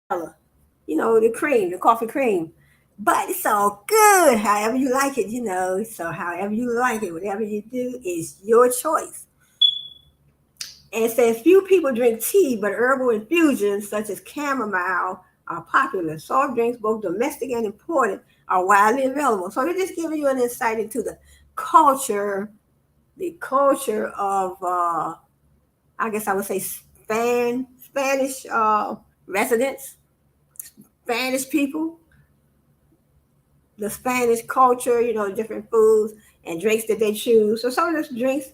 the cream, the coffee cream. But it's all good, however you like it. So however you like it, whatever you do is your choice. And it says few people drink tea, but herbal infusions such as chamomile are popular. Soft drinks, both domestic and imported, are widely available. So they're just giving you an insight into culture, the culture of, I guess I would say, Spanish residents, Spanish people, the Spanish culture, different foods and drinks that they choose. So some of those drinks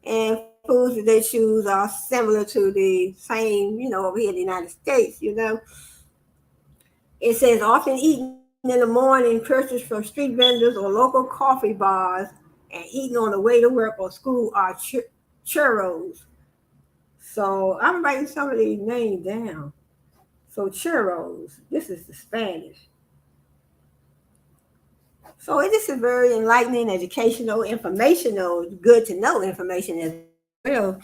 and foods that they choose are similar to the same, over here in the United States. It says often eaten in the morning, purchased from street vendors or local coffee bars, and eaten on the way to work or school are churros. So I'm writing some of these names down. So churros, this is the Spanish. So this is very enlightening, educational, informational, good to know information as well.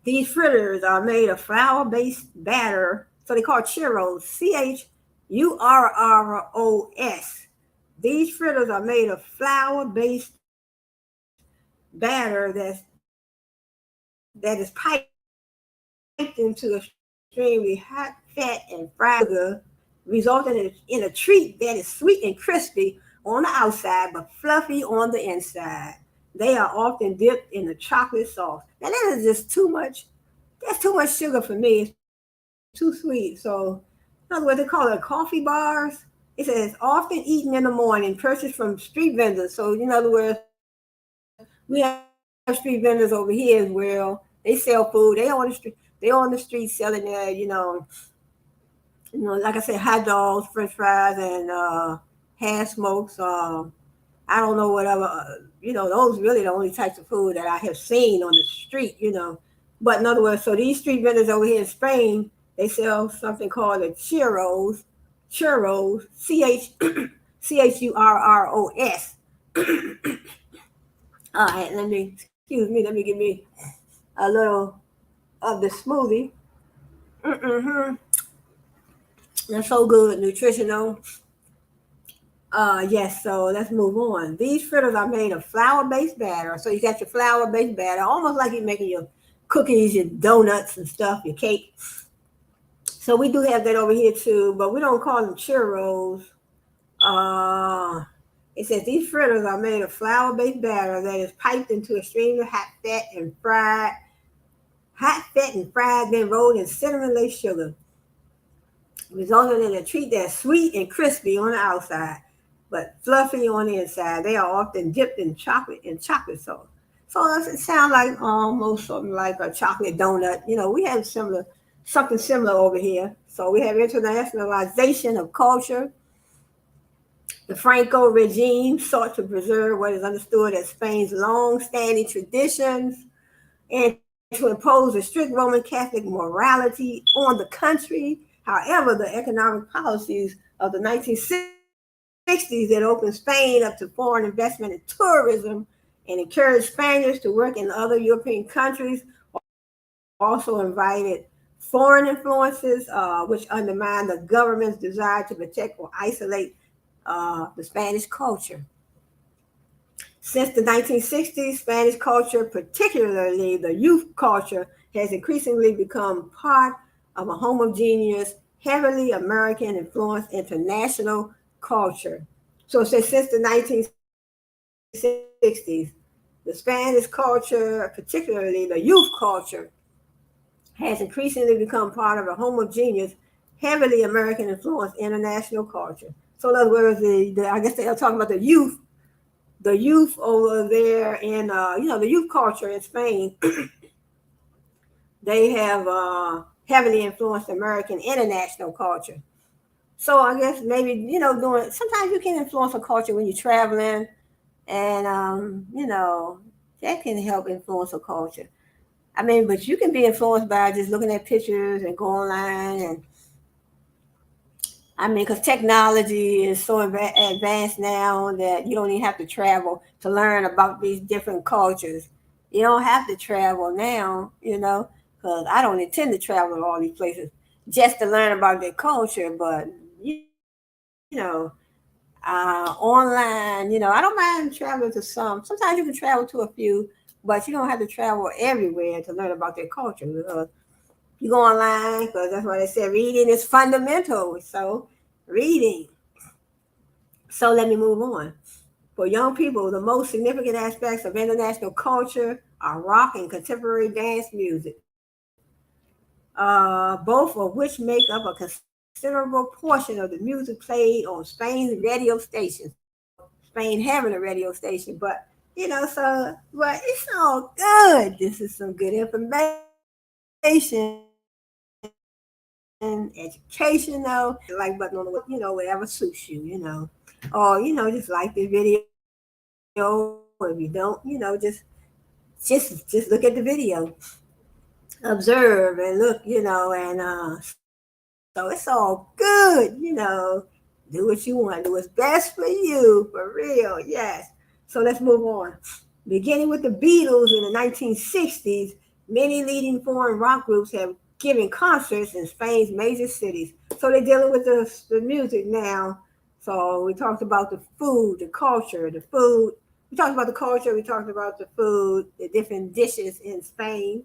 These fritters are made of flour-based batter, so they call churros. Churros. These fritters are made of flour-based batter that is piped into extremely hot fat and fried sugar, resulting in a treat that is sweet and crispy on the outside but fluffy on the inside. They are often dipped in the chocolate sauce. Now that is just too much. That's too much sugar for me. It's too sweet. So, in other words, they call it coffee bars. It says often eaten in the morning, purchased from street vendors. So, in other words, we have street vendors over here as well. They sell food. They on the street. They on the street selling like I said, hot dogs, French fries, and hand smokes. I don't know whatever. Those really the only types of food that I have seen on the street. But in other words, so these street vendors over here in Spain, they sell something called the churros, churros. All right, let me give me a little of the smoothie. Mm-hmm. They're so good, nutritional. Yes, so let's move on. These fritters are made of flour-based batter. So you got your flour-based batter, almost like you're making your cookies, your donuts and stuff, your cake. So we do have that over here too, but we don't call them churros. Uh, it says these fritters are made of flour-based batter that is piped into extremely hot fat and fried, then rolled in cinnamon lace sugar, resulting in a treat that's sweet and crispy on the outside, but fluffy on the inside. They are often dipped in chocolate sauce. So it sounds like almost something like a chocolate donut. You know, we have something similar over here. So we have internationalization of culture. The Franco regime sought to preserve what is understood as Spain's long-standing traditions and to impose a strict Roman Catholic morality on the country. However, the economic policies of the 1960s that opened Spain up to foreign investment and tourism and encouraged Spaniards to work in other European countries also invited foreign influences, which undermined the government's desire to protect or isolate the Spanish culture. Since the 1960s, Spanish culture, particularly the youth culture, has increasingly become part of a homogeneous, heavily American influenced international culture. So it says since the 1960s, the Spanish culture, particularly the youth culture, has increasingly become part of a homogeneous, heavily American influenced international culture. So in other words, I guess they're talking about the youth over there in the youth culture in Spain, they have heavily influenced American international culture. So I guess maybe doing sometimes you can influence a culture when you're traveling, and that can help influence a culture. I mean, but you can be influenced by just looking at pictures and go online, and I mean, because technology is so advanced now that you don't even have to travel to learn about these different cultures. You don't have to travel now, because I don't intend to travel to all these places just to learn about their culture. But, online, I don't mind traveling to some. Sometimes you can travel to a few, but you don't have to travel everywhere to learn about their culture. Because you go online, because that's why they said reading is fundamental. So, reading. So let me move on. For young people, the most significant aspects of international culture are rock and contemporary dance music, both of which make up a considerable portion of the music played on Spain's radio stations. Spain having a radio station, but but it's all good. This is some good information and educational. Like button on the whatever suits you. Or just like this video. If you don't, just look at the video, observe and look, and so it's all good. Do what you want, do what's best for you, for real. Yes. So let's move on. Beginning with the Beatles in the 1960s, many leading foreign rock groups have given concerts in Spain's major cities. So they're dealing with the music now. So we talked about the food, the culture, the food. We talked about the culture. We talked about the food, the different dishes in Spain.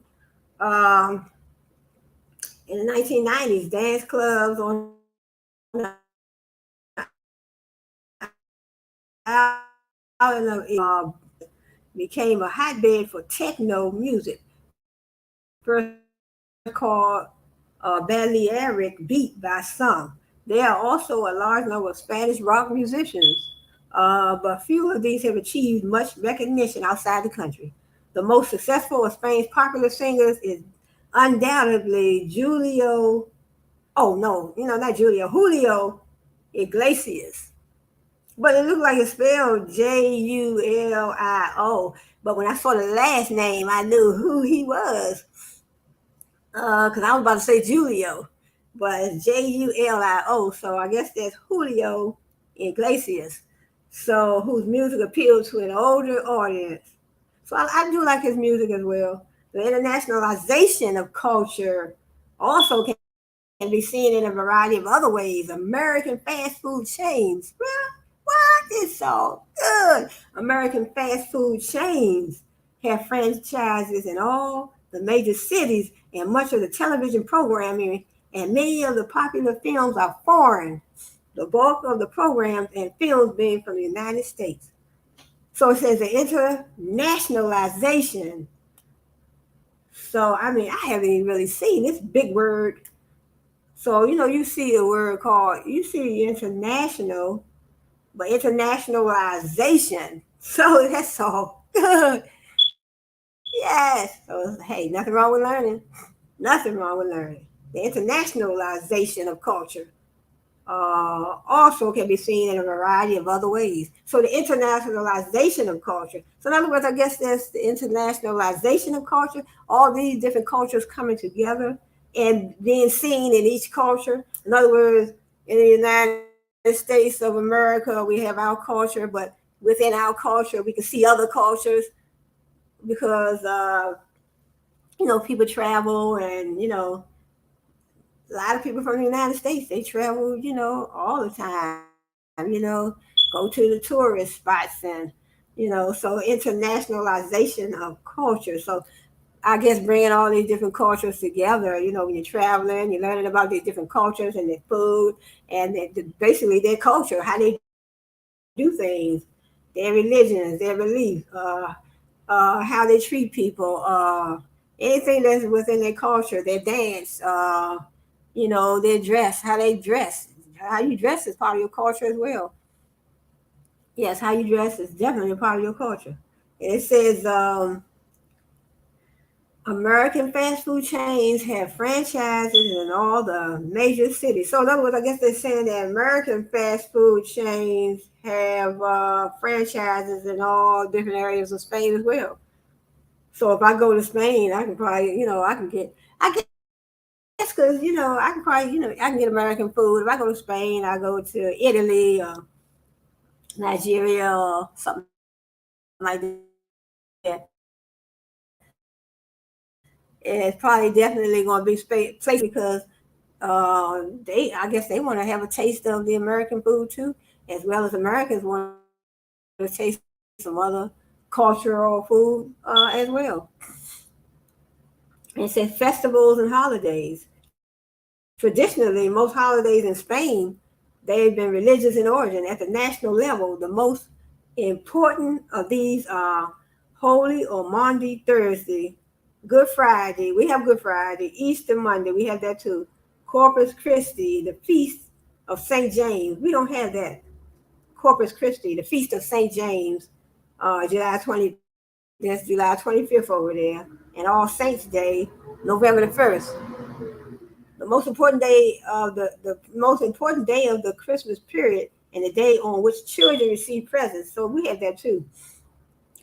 Um, in the 1990s, dance clubs on became a hotbed for techno music. First called Balearic beat by some. There are also a large number of Spanish rock musicians, but few of these have achieved much recognition outside the country. The most successful of Spain's popular singers is undoubtedly Julio. Oh no, not Julio, Julio Iglesias. But it looked like it's spelled Julio. But when I saw the last name, I knew who he was. Because I was about to say Julio, but it's Julio. So I guess that's Julio Iglesias. So whose music appeals to an older audience. So I do like his music as well. The internationalization of culture also be seen in a variety of other ways. American fast food chains. Well, what? It's so good. American fast food chains have franchises in all the major cities, and much of the television programming and many of the popular films are foreign. The bulk of the programs and films being from the United States. So it says the internationalization. So, I mean, I haven't even really seen this big word. So, you see a word called, you see international, but internationalization. So that's all good. Yes. So, hey, nothing wrong with learning. Nothing wrong with learning. The internationalization of culture also can be seen in a variety of other ways. So the internationalization of culture. So in other words, I guess that's the internationalization of culture, all these different cultures coming together and being seen in each culture. In other words, in the United States of America, we have our culture, but within our culture, we can see other cultures because, people travel and, a lot of people from the United States, they travel, all the time, go to the tourist spots and, so internationalization of culture. So I guess bringing all these different cultures together, when you're traveling, you're learning about these different cultures and their food and basically their culture, how they do things, their religions, their beliefs, how they treat people, anything that's within their culture, their dance, their dress, how they dress. How you dress is part of your culture as well. Yes, how you dress is definitely a part of your culture. And it says American fast food chains have franchises in all the major cities. So in other words, I guess they're saying that American fast food chains have franchises in all different areas of Spain as well. So if I go to Spain, I can probably, I guess because, I can probably, I can get American food. If I go to Spain, I go to Italy or Nigeria or something like that. It's probably definitely going to be place because I guess they want to have a taste of the American food too, as well as Americans want to taste some other cultural food as well. And it says festivals and holidays. Traditionally, most holidays in Spain, they've been religious in origin. At the national level, the most important of these are Holy or Maundy Thursday, Good Friday. We have Good Friday, Easter Monday. We have that too. Corpus Christi, the Feast of St. James. We don't have that. Corpus Christi, the Feast of St. James, July 20. That's July 25th over there, and All Saints Day, November the 1st. The most important day of the most important day of the Christmas period and the day on which children receive presents. So we have that too.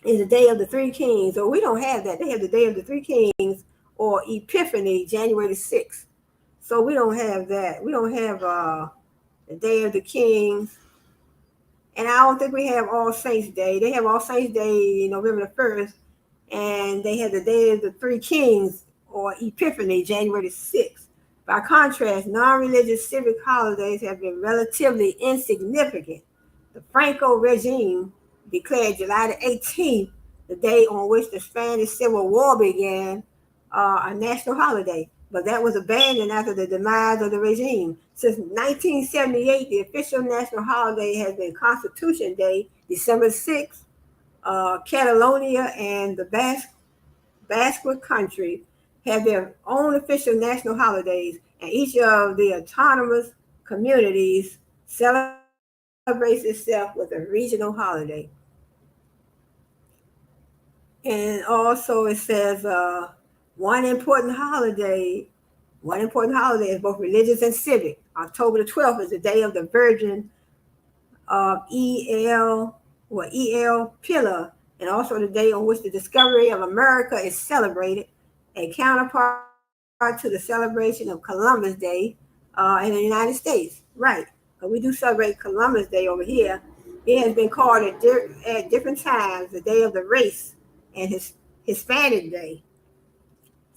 Is the day of the Three Kings. Or we don't have that. They have the day of the Three Kings or Epiphany, January the 6th. So we don't have that. We don't have the day of the Kings. And I don't think we have All Saints Day. They have All Saints Day November the 1st. And they have the day of the Three Kings or Epiphany, January the 6th. By contrast, non-religious civic holidays have been relatively insignificant. The Franco regime declared July the 18th, the day on which the Spanish Civil War began, a national holiday, but that was abandoned after the demise of the regime. Since 1978, the official national holiday has been Constitution Day, December 6th. Catalonia and the Basque Country have their own official national holidays, and each of the autonomous communities celebrates itself with a regional holiday. And also it says one important holiday, one important holiday is both religious and civic. October the 12th is the day of the Virgin of El Pilar, and also the day on which the discovery of America is celebrated, a counterpart to the celebration of Columbus Day in the United States. Right. We do celebrate Columbus Day over here. It has been called at different times the day of the race and Hispanic Day.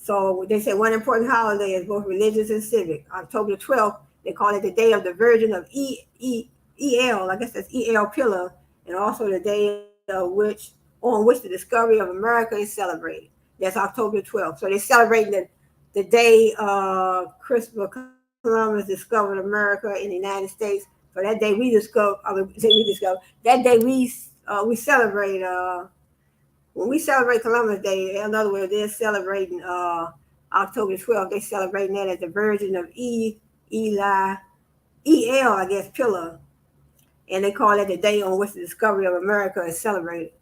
So they say one important holiday is both religious and civic. October the 12th, they call it the Day of the Virgin of El. I guess that's El Pillar, and also the day of which on which the discovery of America is celebrated. That's October the 12th. So they're celebrating the day Christopher Columbus discovered America in the United States. So that day we discover, that day we celebrate when we celebrate Columbus Day. In other words, they're celebrating October 12th. They're celebrating that as the Virgin of Eli I guess Pillar, and they call it the day on which the discovery of America is celebrated.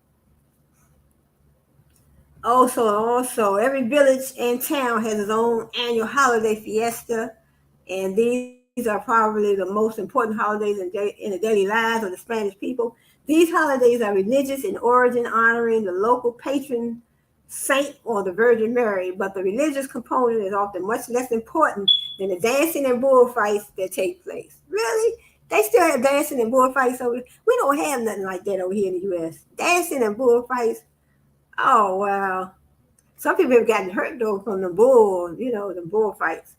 Also, every village and town has its own annual holiday fiesta, and these are probably the most important holidays in the daily lives of the Spanish people. These holidays are religious in origin, honoring the local patron saint or the Virgin Mary, but the religious component is often much less important than the dancing and bullfights that take place. Really? They still have dancing and bullfights over here? We don't have nothing like that over here in the U.S. Dancing and bullfights. Oh wow. Some people have gotten hurt though from the bullfights.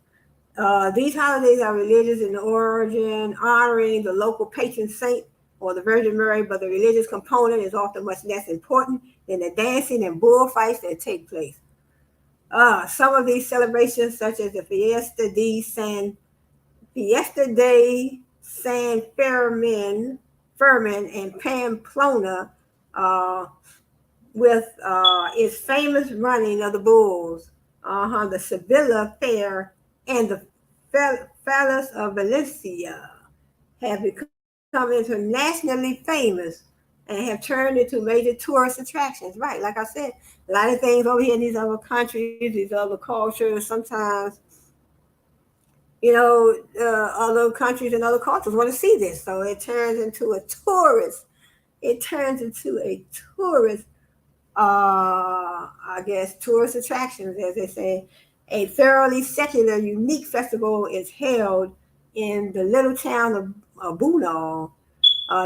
These holidays are religious in origin, honoring the local patron saint or the Virgin Mary, but the religious component is often much less important than the dancing and bullfights that take place. Some of these celebrations, such as the Fiesta de San Fermin and Pamplona, uh, with its famous running of the bulls, the Sevilla Fair, and the Fallas of Valencia have become internationally famous and have turned into major tourist attractions. Right, like I said, a lot of things over here in these other countries, these other cultures, sometimes, other countries and other cultures want to see this. So it turns into a tourist I guess, tourist attractions, as they say. A thoroughly secular, unique festival is held in the little town of Bunal,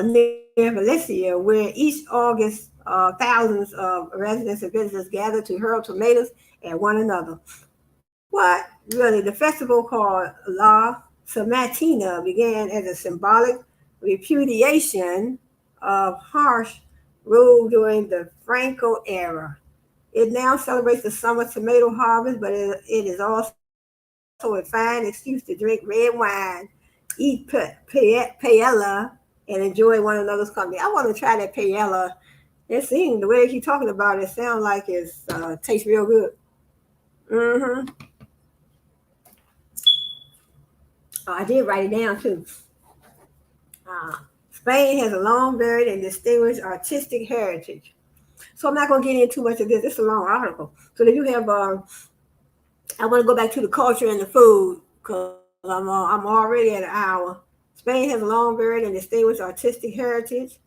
near Valencia, where each August thousands of residents and visitors gather to hurl tomatoes at one another. What? Really, the festival called La Samatina began as a symbolic repudiation of harsh rule during the Franco era. It now celebrates the summer tomato harvest, but it is also a fine excuse to drink red wine, eat paella, and enjoy one another's company. I want to try that paella. It seems the way they keep talking about it sounds like it tastes real good. Mm-hmm. I did write it down too. Uh, Spain has a long, varied, and distinguished artistic heritage. So I'm not going to get into too much of this. It's a long article. So then you have, I want to go back to the culture and the food because I'm already at an hour. Spain has a long, varied, and distinguished artistic heritage,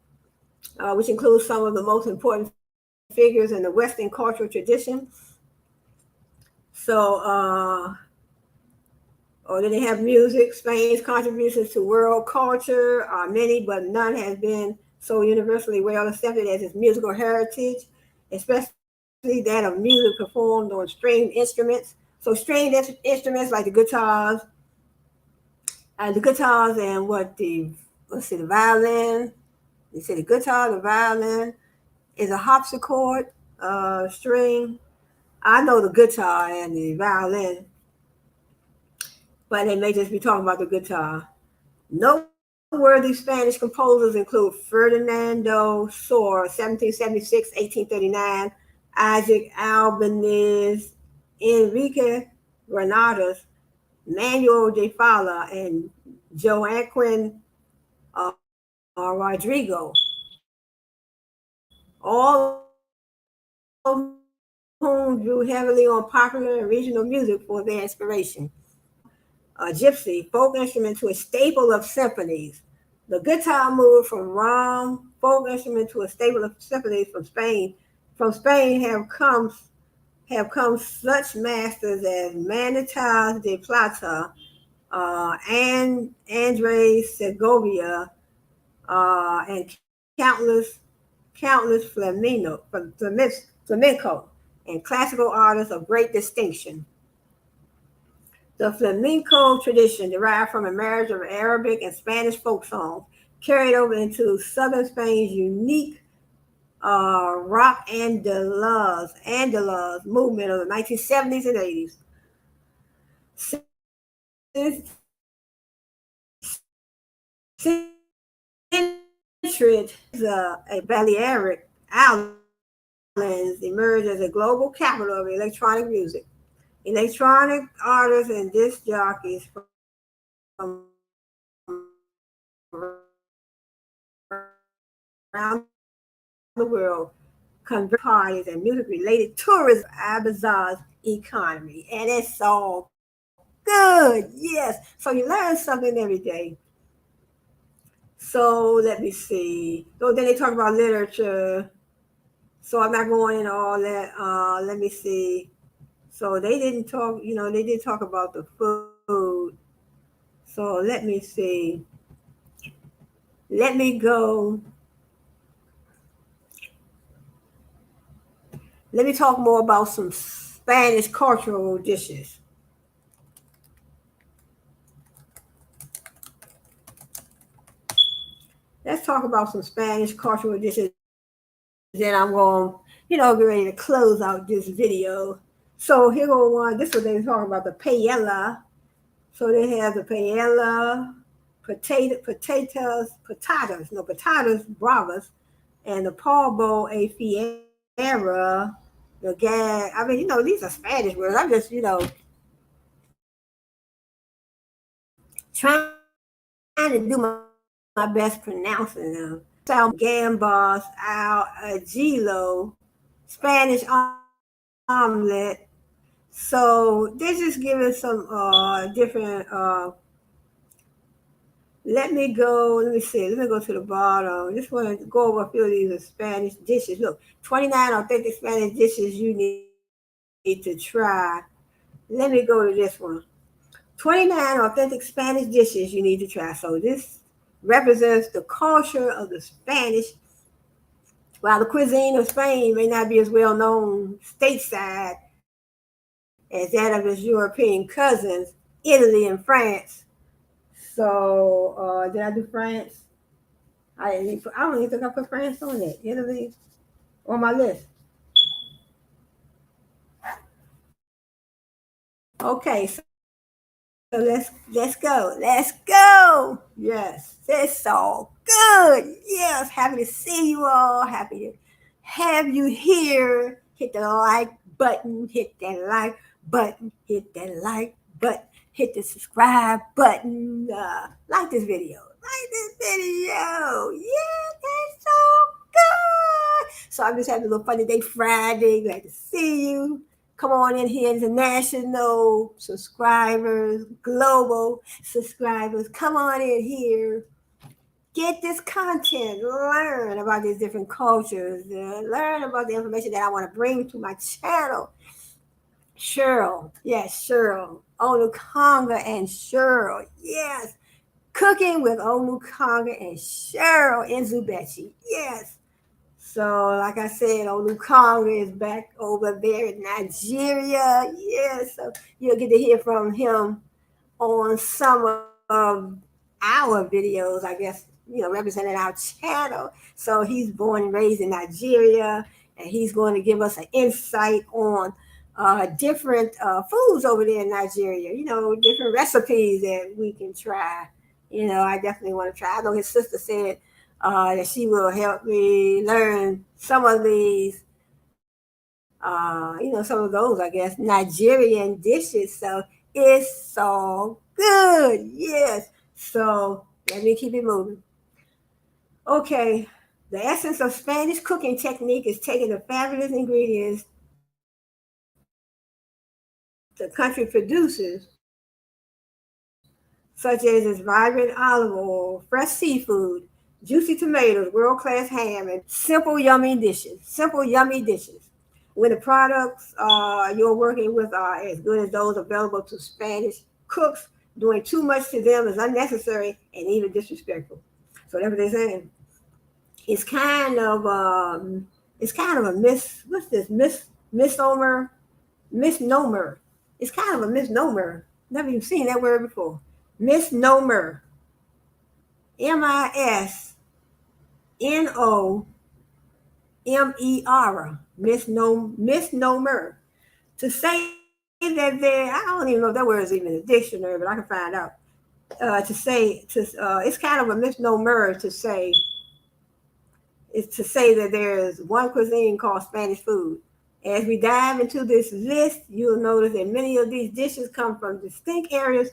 which includes some of the most important figures in the Western cultural tradition. So, or then they have music. Spain's contributions to world culture are many, but none has been so universally well accepted as its musical heritage, especially that of music performed on stringed instruments. So stringed instruments like the guitars and the violin. They say the guitar, the violin is a harpsichord string. I know the guitar and the violin, but they may just be talking about the guitar. Noteworthy Spanish composers include Ferdinando Sor, 1776, 1839, Isaac Albeniz, Enrique Granados, Manuel de Falla, and Joaquin Rodrigo, all of whom drew heavily on popular and regional music for their inspiration. Gypsy, folk instrument to a staple of symphonies. The guitar moved from Rome, folk instrument to a staple of symphonies from Spain. From Spain have come such masters as Manitas de Plata, and Andres Segovia, and countless flamenco, and classical artists of great distinction. The flamenco tradition, derived from a marriage of Arabic and Spanish folk songs, carried over into southern Spain's unique rock Andaluz movement of the 1970s and 80s. Century, a Balearic islands emerged as a global capital of electronic music. Electronic artists and disc jockeys from around the world convert parties and music-related tourism Ibiza's economy, and it's all good. Yes, so you learn something every day. So let me see. So then they talk about literature. So I'm not going into all that. Let me see. So they didn't talk, they did talk about the food. So let me see. Let me go. Let me talk more about some Spanish cultural dishes. Let's talk about some Spanish cultural dishes. Then I'm going, get ready to close out this video. So here go one. This is what they were talking about, the paella. So they have the paella, patatas bravas, and the polvo a fiera, the gag. I mean, these are Spanish words. I'm just, trying to do my best pronouncing them. Gambas al ajillo, Spanish omelet. So they're just giving some different. Let me see. Let me go to the bottom. Just want to go over a few of these Spanish dishes. Look, 29 authentic Spanish dishes you need to try. Let me go to this one. 29 authentic Spanish dishes you need to try. So this represents the culture of the Spanish. While the cuisine of Spain may not be as well known stateside as that of its European cousins, Italy and France. So did I do France? I don't even think I put France on it. Italy on my list. Okay, so let's go. Let's go. Yes, it's all good. Yes, happy to see you all. Happy to have you here. Hit the like button. Hit that like button. Hit that like button. Hit the subscribe button. Like this video. Like this video. Yeah, that's so good. So I'm just having a little funny day Friday. Glad to see you. Come on in here, international subscribers, global subscribers. Come on in here. Get this content. Learn about these different cultures. Learn about the information that I want to bring to my channel. Cheryl. Yes, Cheryl. Onukanga and Cheryl. Yes. Cooking with Onukanga and Cheryl Nzubechi. Yes. So, like I said, Onukanga is back over there in Nigeria. Yes, so you'll get to hear from him on some of our videos, I guess, representing our channel. So he's born and raised in Nigeria, and he's going to give us an insight on different foods over there in Nigeria, different recipes that we can try. I definitely want to try. I know his sister said that she will help me learn some of these, some of those, I guess, Nigerian dishes. So it's so good. Yes. So let me keep it moving. Okay. The essence of Spanish cooking technique is taking the fabulous ingredients the country produces, such as its vibrant olive oil, fresh seafood, juicy tomatoes, world-class ham, and simple, yummy dishes. Simple, yummy dishes. When the products you're working with are as good as those available to Spanish cooks, doing too much to them is unnecessary and even disrespectful. So that's what they're saying. It's kind of a misnomer, misnomer. It's kind of a misnomer. Never even seen that word before. Misnomer. Misnomer. Misnomer. To say that there, I don't even know if that word is even in a dictionary, but I can find out. It's kind of a misnomer to say is to say that there's one cuisine called Spanish food. As we dive into this list, you'll notice that many of these dishes come from distinct areas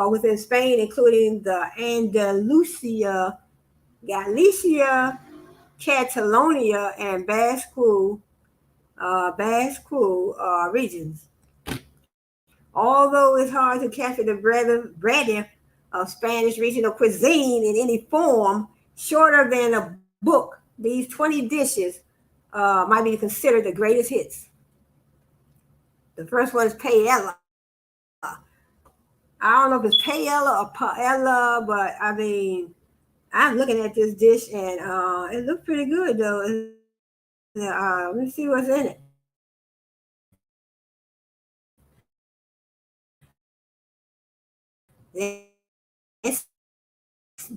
within Spain, including the Andalusia, Galicia, Catalonia, and Basque regions. Although it's hard to capture the breadth of Spanish regional cuisine in any form shorter than a book, these 20 dishes might be considered the greatest hits. The first one is paella. I don't know if it's paella or paella, but I mean, I'm looking at this dish and it looks pretty good though. Let me see what's in it. Let's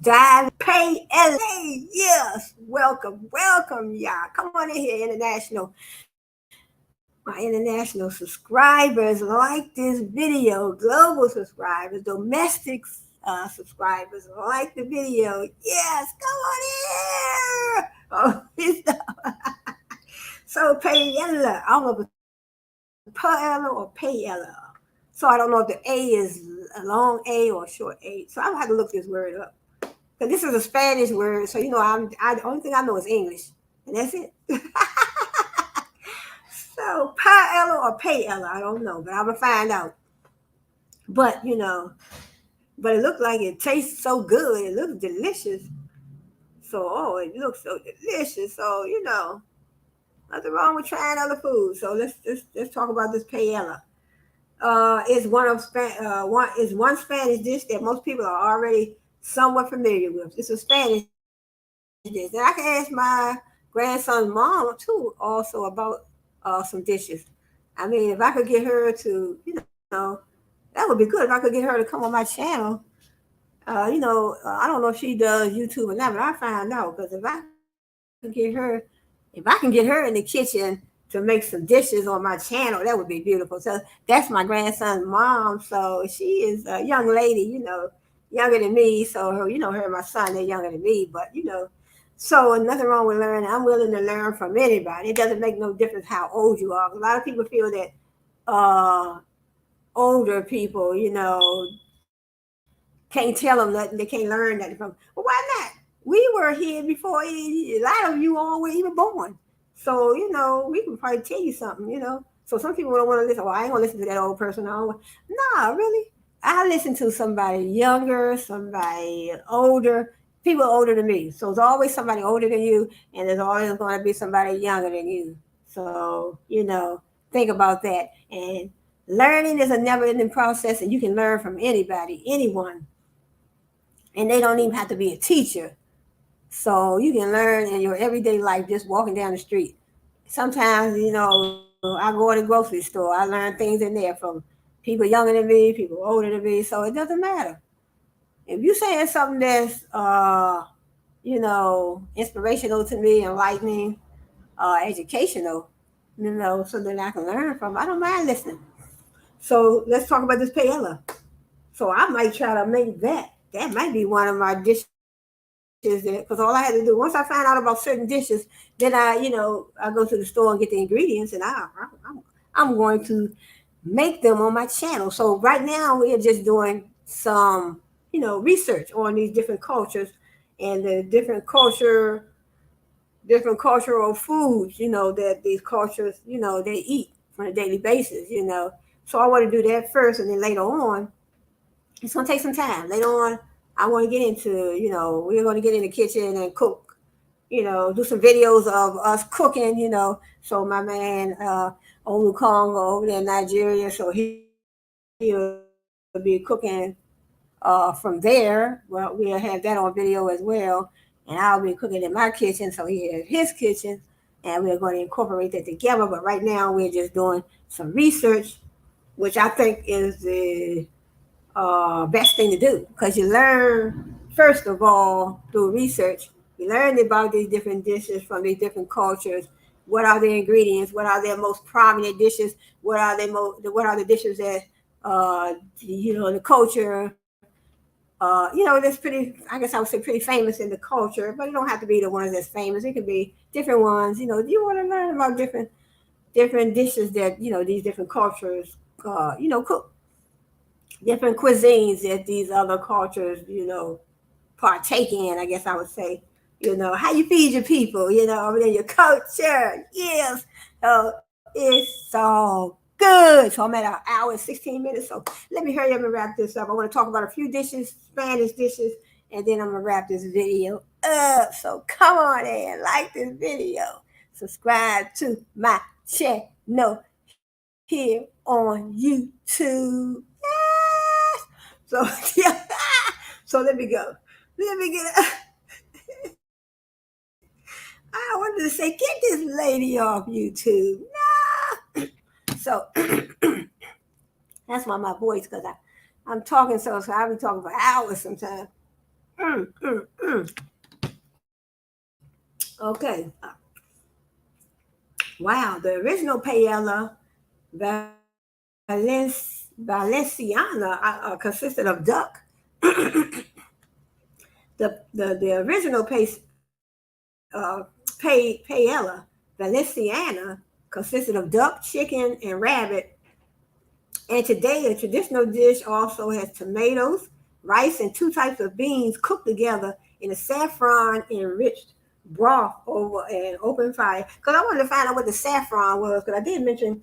dive paella. Yes, welcome, y'all. Come on in here, my international subscribers like this video, global subscribers, domestic subscribers like the video. Yes, come on here. Oh, so paella. I don't know if it's paella or paella. So I don't know if the A is a long A or a short A. So I'll have to look this word up. Because this is a Spanish word. So, the only thing I know is English. And that's it. So paella or paella, I don't know, but I'm gonna find out. But but it looked like it tastes so good. It looks delicious. So it looks so delicious. So nothing wrong with trying other food. So let's talk about this paella. Is one Spanish dish that most people are already somewhat familiar with. It's a Spanish dish, and I can ask my grandson's mom too, also about some dishes. I mean, if I could get her to, that would be good. If I could get her to come on my channel, I don't know if she does YouTube or not, but I'll find out because could get her, if I can get her in the kitchen to make some dishes on my channel, that would be beautiful. So that's my grandson's mom. So she is a young lady, younger than me. So her and my son, they're younger than me, but so nothing wrong with learning. I'm willing to learn from anybody. It doesn't make no difference how old you are. A lot of people feel that older people, can't tell them nothing. They can't learn nothing from. Well, why not? We were here before a lot of you all were even born. So, we can probably tell you something, So some people don't want to listen. Well, I ain't going to listen to that old person. Nah, really. I listen to somebody younger, somebody older, people older than me. So there's always somebody older than you, and there's always going to be somebody younger than you. So, think about that. And learning is a never ending process, and you can learn from anybody, anyone. And they don't even have to be a teacher. So you can learn in your everyday life just walking down the street. Sometimes, I go to the grocery store. I learn things in there from people younger than me, people older than me. So it doesn't matter. If you're saying something that's, inspirational to me, enlightening, educational, something I can learn from, I don't mind listening. So let's talk about this paella. So I might try to make that. That might be one of my dishes because all I had to do once I find out about certain dishes, then I go to the store and get the ingredients, and I'm going to make them on my channel. So right now we are just doing some research on these different cultures and the different cultural foods that these cultures they eat on a daily basis. So I want to do that first, and then later on it's gonna take some time. Later on, I want to get into, we're going to get in the kitchen and cook, do some videos of us cooking, So my man, Olu Congo over there in Nigeria, so he'll be cooking from there. Well, we'll have that on video as well. And I'll be cooking in my kitchen, so he has his kitchen. and we're going to incorporate that together. But right now, we're just doing some research, which I think is the best thing to do, because you learn, first of all, through research. You learn about these different dishes from these different cultures. What are the ingredients? What are their most prominent dishes? What are the dishes that the culture that's pretty, I guess I would say pretty famous in the culture, but it don't have to be the ones that's famous. It could be different ones. You want to learn about different dishes that these different cultures cook, different cuisines that these other cultures partake in. I guess I would say, how you feed your people, your culture. Yes, so it's so good. So I'm at an hour and 16 minutes. So let me hurry up and wrap this up. I want to talk about a few dishes, Spanish dishes, and then I'm gonna wrap this video up. So come on in, like this video, subscribe to my channel here on YouTube. Yes. So yeah. So let me go. Let me get. I wanted to say, get this lady off YouTube. No. So that's why my voice, because I'm talking so I'll be talking for hours sometimes. Okay. Wow, the original paella Valenciana consisted of duck. The original paella Valenciana consisted of duck, chicken, and rabbit. And today, a traditional dish also has tomatoes, rice, and two types of beans cooked together in a saffron-enriched broth over an open fire. Because I wanted to find out what the saffron was, because I did mention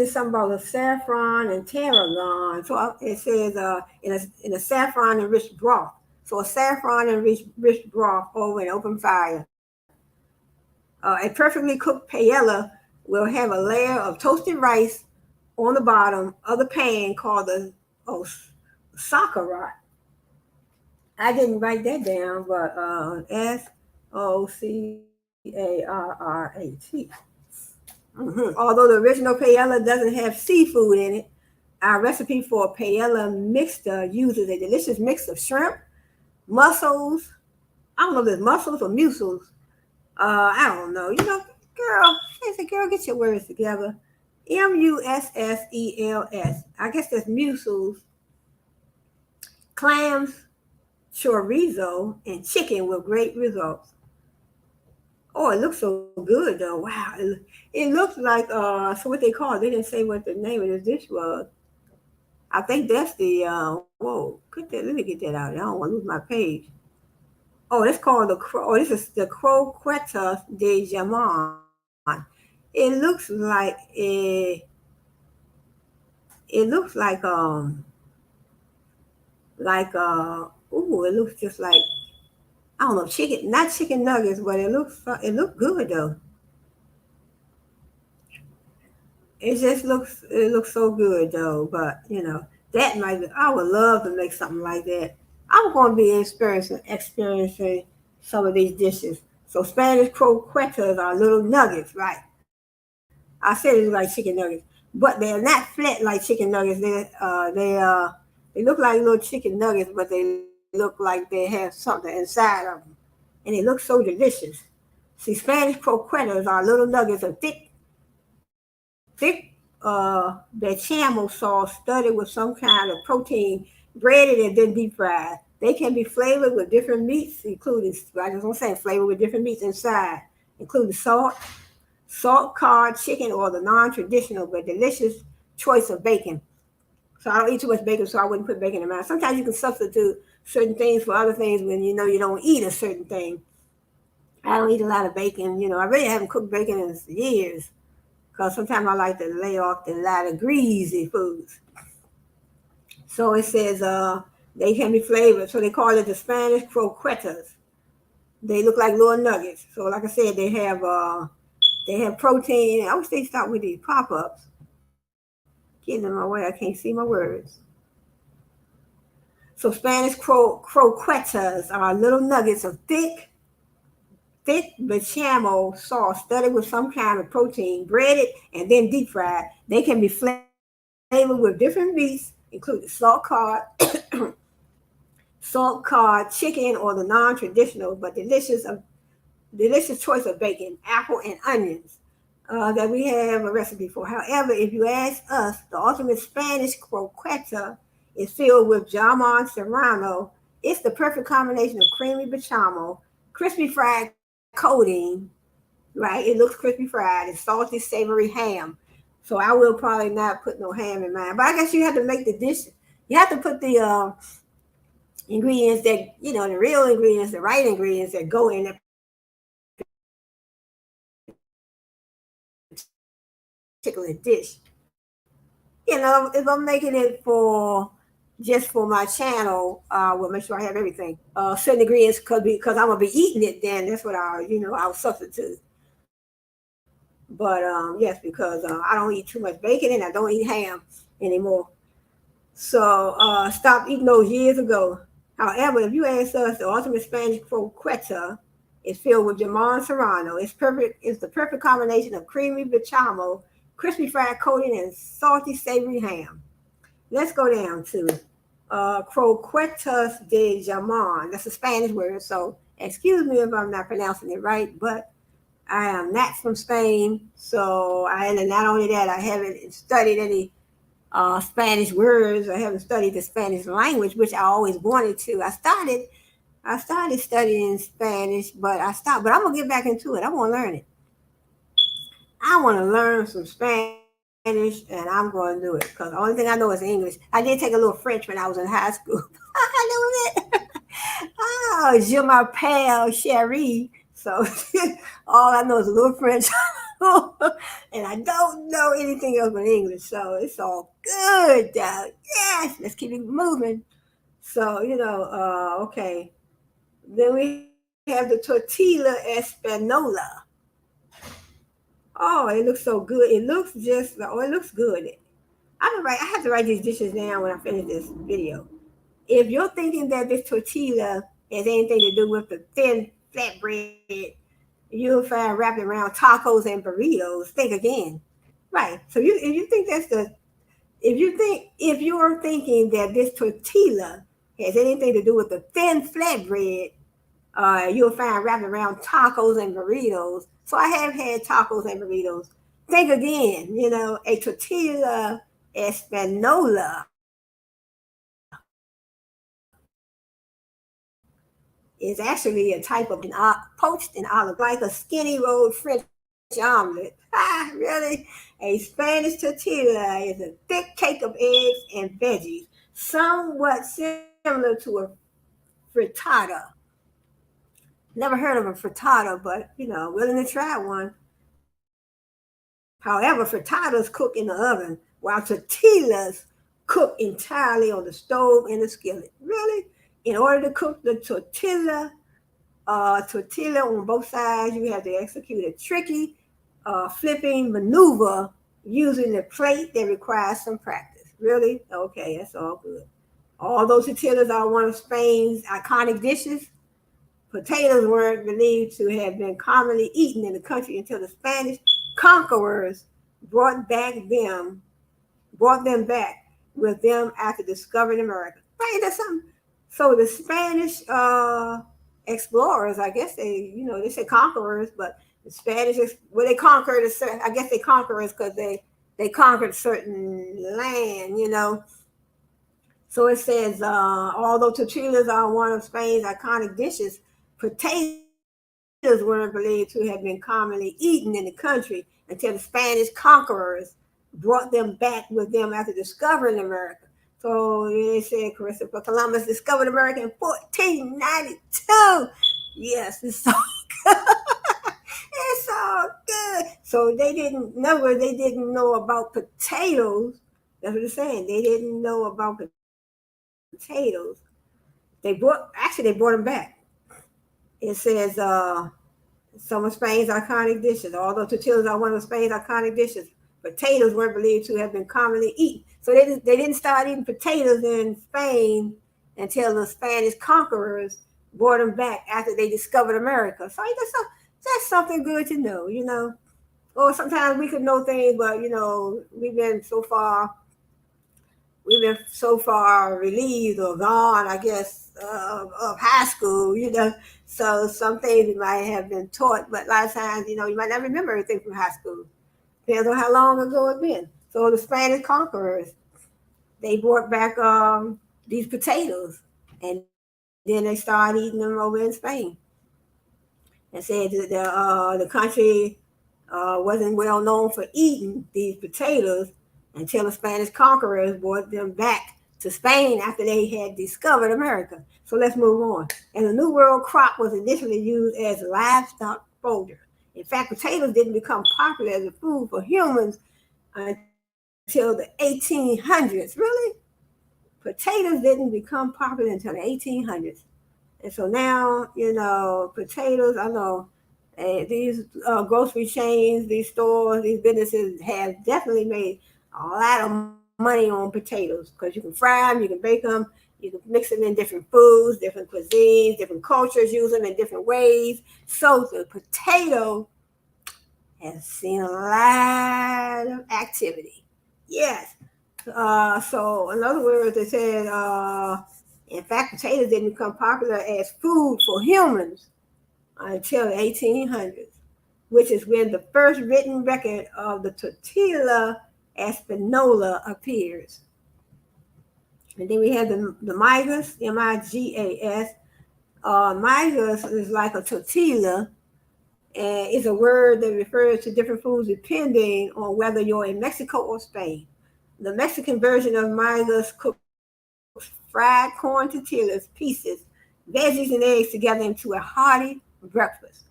something about the saffron and tarragon. So it says in a saffron-enriched broth. So a saffron-enriched broth over an open fire. A perfectly cooked paella will have a layer of toasted rice on the bottom of the pan called the sauerkraut. I didn't write that down, but Sauerrat. Although the original paella doesn't have seafood in it, our recipe for a paella mixture uses a delicious mix of shrimp, mussels. I don't know if there's mussels or mussels. I don't know. Girl, I said, girl, get your words together. Mussels. I guess that's mussels, clams, chorizo, and chicken with great results. Oh, it looks so good though. Wow. It looks like so what they call it, they didn't say what the name of this dish was. I think that's the let me get that out. I don't want to lose my page. Oh, it's called this is the croquetas de jamon. It looks like it looks just like, I don't know, chicken, not chicken nuggets, but it looks good though. It looks so good though, but I would love to make something like that. I'm going to be experiencing some of these dishes. So Spanish croquetas are little nuggets, right? I said it's like chicken nuggets, but they're not flat like chicken nuggets. They look like little chicken nuggets, but they look like they have something inside of them, and they look so delicious. See, Spanish croquetas are little nuggets of thick bechamel sauce studded with some kind of protein, breaded and then deep fried. They can be flavored with different meats, including, like I was saying, flavored with different meats inside, including salt, cod, chicken, or the non-traditional but delicious choice of bacon. So I don't eat too much bacon, so I wouldn't put bacon in mine. Sometimes you can substitute certain things for other things when you don't eat a certain thing. I don't eat a lot of bacon. I really haven't cooked bacon in years, because sometimes I like to lay off the lot of greasy foods. So it says they can be flavored. So they call it the Spanish croquetas. They look like little nuggets. So like I said, they have protein. I wish they stop with these pop-ups. Getting in my way, I can't see my words. So Spanish croquetas are little nuggets of thick thick bechamel sauce studded with some kind of protein, breaded and then deep fried. They can be flavored with different meats, including salt cod chicken, or the non-traditional but delicious choice of bacon, apple, and onions that we have a recipe for. However, if you ask us, the ultimate Spanish croqueta is filled with jamon serrano. It's the perfect combination of creamy bechamel, crispy fried coating, right? It looks crispy fried, and salty, savory ham. So I will probably not put no ham in mine. But I guess you have to make the dish. You have to put the ingredients that, the real ingredients, the right ingredients that go in that particular dish. If I'm making it for just for my channel, we'll make sure I have everything. Certain ingredients could be because I'm gonna be eating it. Then that's what I'll substitute. But yes, because I don't eat too much bacon and I don't eat ham anymore. So stopped eating those years ago. However, if you ask us, the ultimate Spanish croqueta is filled with jamon serrano. It's perfect. It's the perfect combination of creamy bechamel, crispy fried coating, and salty savory ham. Let's go down to croquetas de jamon. That's a Spanish word, so excuse me if I'm not pronouncing it right, but I am not from Spain, so and not only that, I haven't studied any Spanish words. I haven't studied the Spanish language, which I always wanted to. I started studying Spanish, but I stopped. But I'm gonna get back into it. I want to learn it. I want to learn some Spanish, and I'm going to do it because the only thing I know is English. I did take a little French when I was in high school. I know it. Oh, je m'appelle Cherie. So all I know is a little French. And I don't know anything else but English. So it's all good, though. Yes, let's keep it moving. So, okay. Then we have the tortilla espanola. Oh, it looks so good. It looks it looks good. I have to write these dishes down when I finish this video. If you're thinking that this tortilla has anything to do with the thin flatbread you'll find wrapped around tacos and burritos, think again. Right. So if you think if you're thinking that this tortilla has anything to do with the thin flatbread you'll find wrapped around tacos and burritos. So I have had tacos and burritos. Think again, a tortilla espanola is actually a type of poached in olive, like a skinny rolled French omelet. Ah, really? A Spanish tortilla is a thick cake of eggs and veggies, somewhat similar to a frittata. Never heard of a frittata, but willing to try one. However, frittatas cook in the oven, while tortillas cook entirely on the stove in the skillet. Really? In order to cook the tortilla on both sides, you have to execute a tricky flipping maneuver using the plate that requires some practice. Really? Okay, that's all good. Although tortillas are one of Spain's iconic dishes, potatoes weren't believed to have been commonly eaten in the country until the Spanish conquerors brought them back with them after discovering America. Right, that's something. So the Spanish explorers, I guess they say conquerors, but the Spanish, they conquered. I guess they conquerors because they conquered certain land. So it says, although tortillas are one of Spain's iconic dishes, potatoes weren't believed to have been commonly eaten in the country until the Spanish conquerors brought them back with them after discovering America. So they said Christopher Columbus discovered America in 1492. Yes, it's so good. It's all good. So they didn't know about potatoes. That's what they're saying. They didn't know about potatoes. They brought them back. It says some of Spain's iconic dishes. Although tortillas are one of Spain's iconic dishes, potatoes weren't believed to have been commonly eaten. So they didn't start eating potatoes in Spain until the Spanish conquerors brought them back after they discovered America. So That's something good to know, Or sometimes we could know things, but we've been so far relieved or gone, I guess, of high school, So some things we might have been taught, but a lot of times, you might not remember everything from high school. Depends on how long ago it's been. So the Spanish conquerors, they brought back these potatoes, and then they started eating them over in Spain. And said that the country wasn't well known for eating these potatoes until the Spanish conquerors brought them back to Spain after they had discovered America. So let's move on. And the New World crop was initially used as livestock fodder. In fact, potatoes didn't become popular as a food for humans until the 1800s. Really? Potatoes didn't become popular until the 1800s. And so now, potatoes, I know these grocery chains, these stores, these businesses have definitely made a lot of money on potatoes because you can fry them, you can bake them, you can mix them in different foods, different cuisines, different cultures use them in different ways. So the potato has seen a lot of activity. Yes. So in other words, they said, in fact, potatoes didn't become popular as food for humans until the 1800s, which is when the first written record of the tortilla espanola appears. And then we have the migas, migas. Migas is like a tortilla, and it's a word that refers to different foods depending on whether you're in Mexico or Spain. The Mexican version of migas cooks fried corn tortillas, pieces, veggies, and eggs together into a hearty breakfast.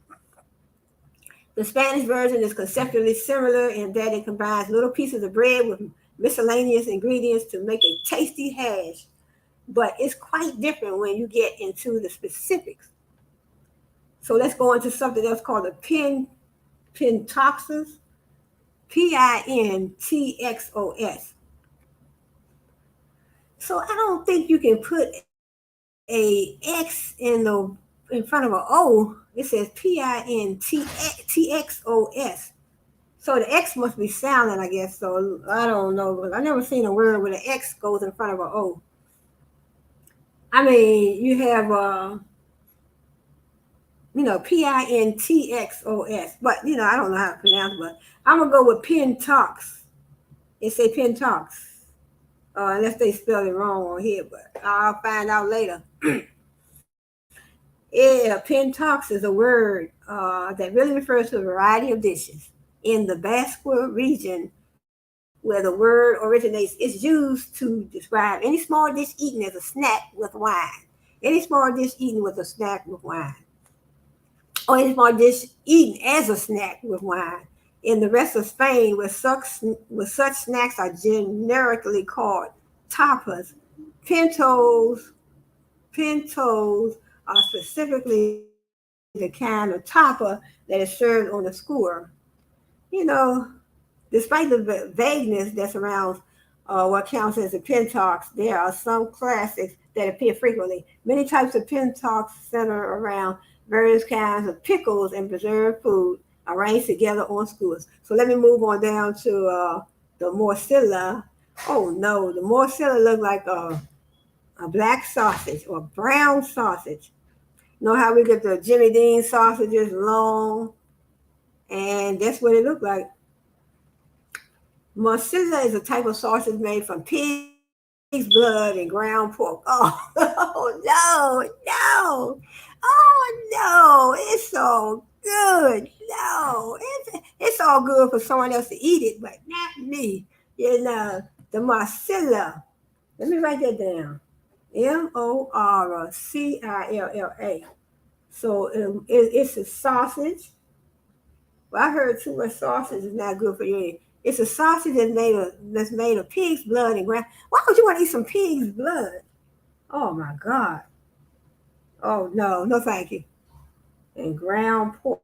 The Spanish version is conceptually similar in that it combines little pieces of bread with miscellaneous ingredients to make a tasty hash, but it's quite different when you get into the specifics. So let's go into something else called a Pintoxus, Pintxos. So I don't think you can put a X in front of an O. It says Pintxos. So the X must be silent, I guess. So I don't know. I've never seen a word where the X goes in front of an O. I mean, you have Pintxos, but I don't know how to pronounce it. But I'm gonna go with Pintox. It say Pintox, unless they spell it wrong on here, but I'll find out later. Yeah, Pintox is a word that really refers to a variety of dishes in the Basque region where the word originates. It's used to describe any small dish eaten as a snack with wine. Any small dish eaten with a snack with wine. Or any small dish eaten as a snack with wine. In the rest of Spain, where such snacks are generically called tapas, pintos are specifically the kind of tapa that is served on the skewer. You know, Despite the vagueness that surrounds what counts as a pintox, there are some classics that appear frequently. Many types of pintox center around various kinds of pickles and preserved food arranged together on skewers. So let me move on down to the morcilla. Oh no, the morcilla looks like a black sausage or brown sausage. You know how we get the Jimmy Dean sausages long, and that's what it looked like. Morcilla is a type of sausage made from pig's blood and ground pork. Oh, oh no, no. Oh no, it's so good. No, it's all good for someone else to eat it, but not me. The morcilla. Let me write that down. Morcilla. So it's a sausage. Well, I heard too much sausage is not good for you. It's a sausage that's made of pig's blood and ground. Why would you want to eat some pig's blood? Oh my God. Oh no, no thank you. And ground pork.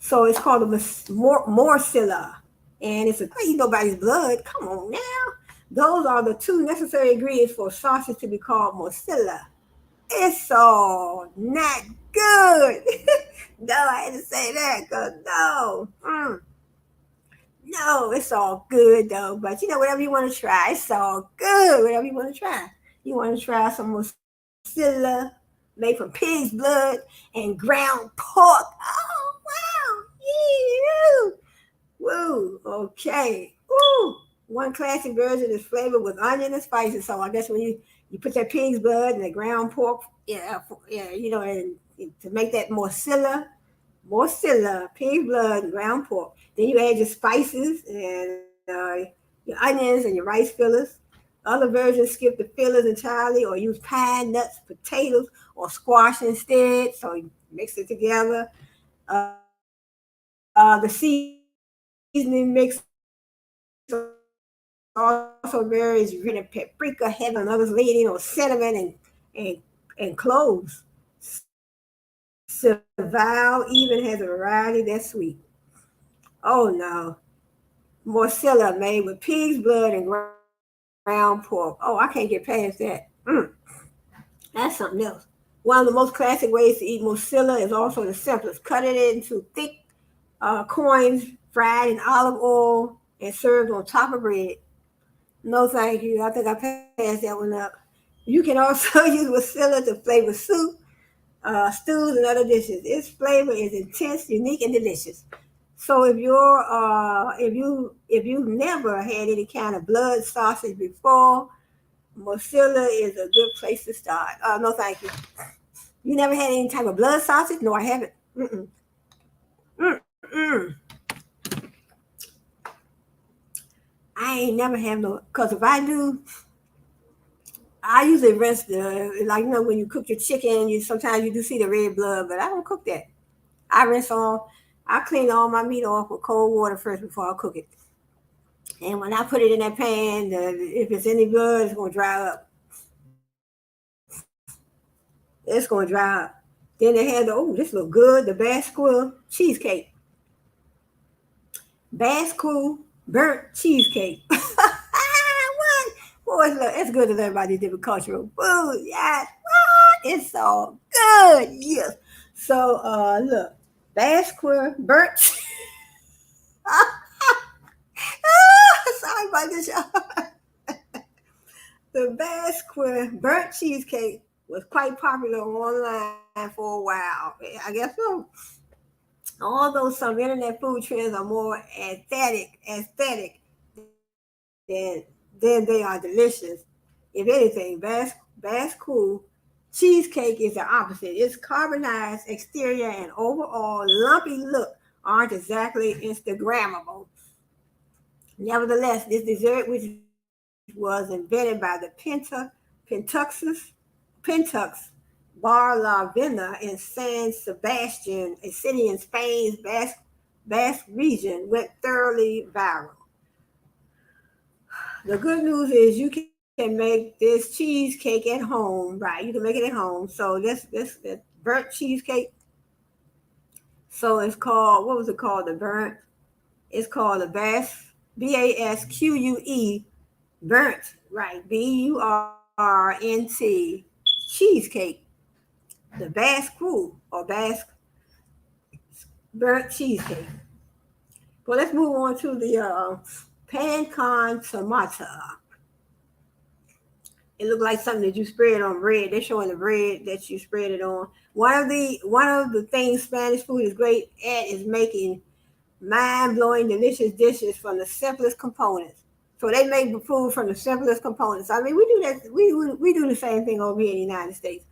So it's called a morcilla. And it's a I eat nobody's blood. Come on now. Those are the two necessary ingredients for sausage to be called mozzarella. It's so not good. No, I had to say that because no. No, it's all good though. But whatever you want to try, it's all good. Whatever you want to try. You want to try some mozzarella made from pig's blood and ground pork. Oh, wow. Yeah. Woo. Okay. Woo. One classic version is flavored with onion and spices. So I guess when you put that pig's blood and the ground pork, yeah, and to make that mozzarella, pig blood, and ground pork. Then you add your spices and your onions and your rice fillers. Other versions skip the fillers entirely or use pine nuts, potatoes, or squash instead. So you mix it together. The seasoning mix also varies. Rich in paprika, heavy on others leaning on cinnamon and cloves. Saval even has a variety that's sweet. Oh no. Mozzarella made with pig's blood and ground pork. Oh, I can't get past that. That's something else. One of the most classic ways to eat mozzarella is also the simplest. Cut it into thick coins, fried in olive oil, and served on top of bread. No, thank you. I think I passed that one up. You can also use mozzarella to flavor soup, stews, and other dishes. Its flavor is intense, unique, and delicious. So if you've never had any kind of blood sausage before, Mozzarella is a good place to start. No, thank you. You never had any type of blood sausage? No, I haven't. Mm-mm. Mm-mm. I ain't never have no. Cause if I do, I usually rinse the like when you cook your chicken, you sometimes you do see the red blood, but I don't cook that. I rinse all. I clean all my meat off with cold water first before I cook it. And when I put it in that pan, if it's any blood, it's gonna dry up. It's gonna dry up. Then they had this look good, the Basque cheesecake. Basque burnt cheesecake. What? Boy, it's good as everybody different cultural food. Yes. What? It's so good. Yes. So look, Basque burnt. Sorry about this, y'all. The Basque burnt cheesecake was quite popular online for a while. I guess so. Although some internet food trends are more aesthetic than they are delicious. If anything, Basque cheesecake is the opposite. Its carbonized exterior and overall lumpy look aren't exactly Instagrammable. Nevertheless, this dessert, which was invented by the Pentux Bar La Vena in San Sebastian, a city in Spain's Basque region, went thoroughly viral. The good news is you can make this cheesecake at home, right? You can make it at home. So this burnt cheesecake. So it's called what was it called? The burnt. It's called the Basque burnt, right? Burnt cheesecake. The Basque or Basque burnt cheesecake. Well, let's move on to the pan con tomata. It looked like something that you spread on bread. They're showing the bread that you spread it on. One of the things Spanish food is great at is making mind-blowing, delicious dishes from the simplest components. So they make food from the simplest components. I mean, we do that. We do the same thing over here in the United States.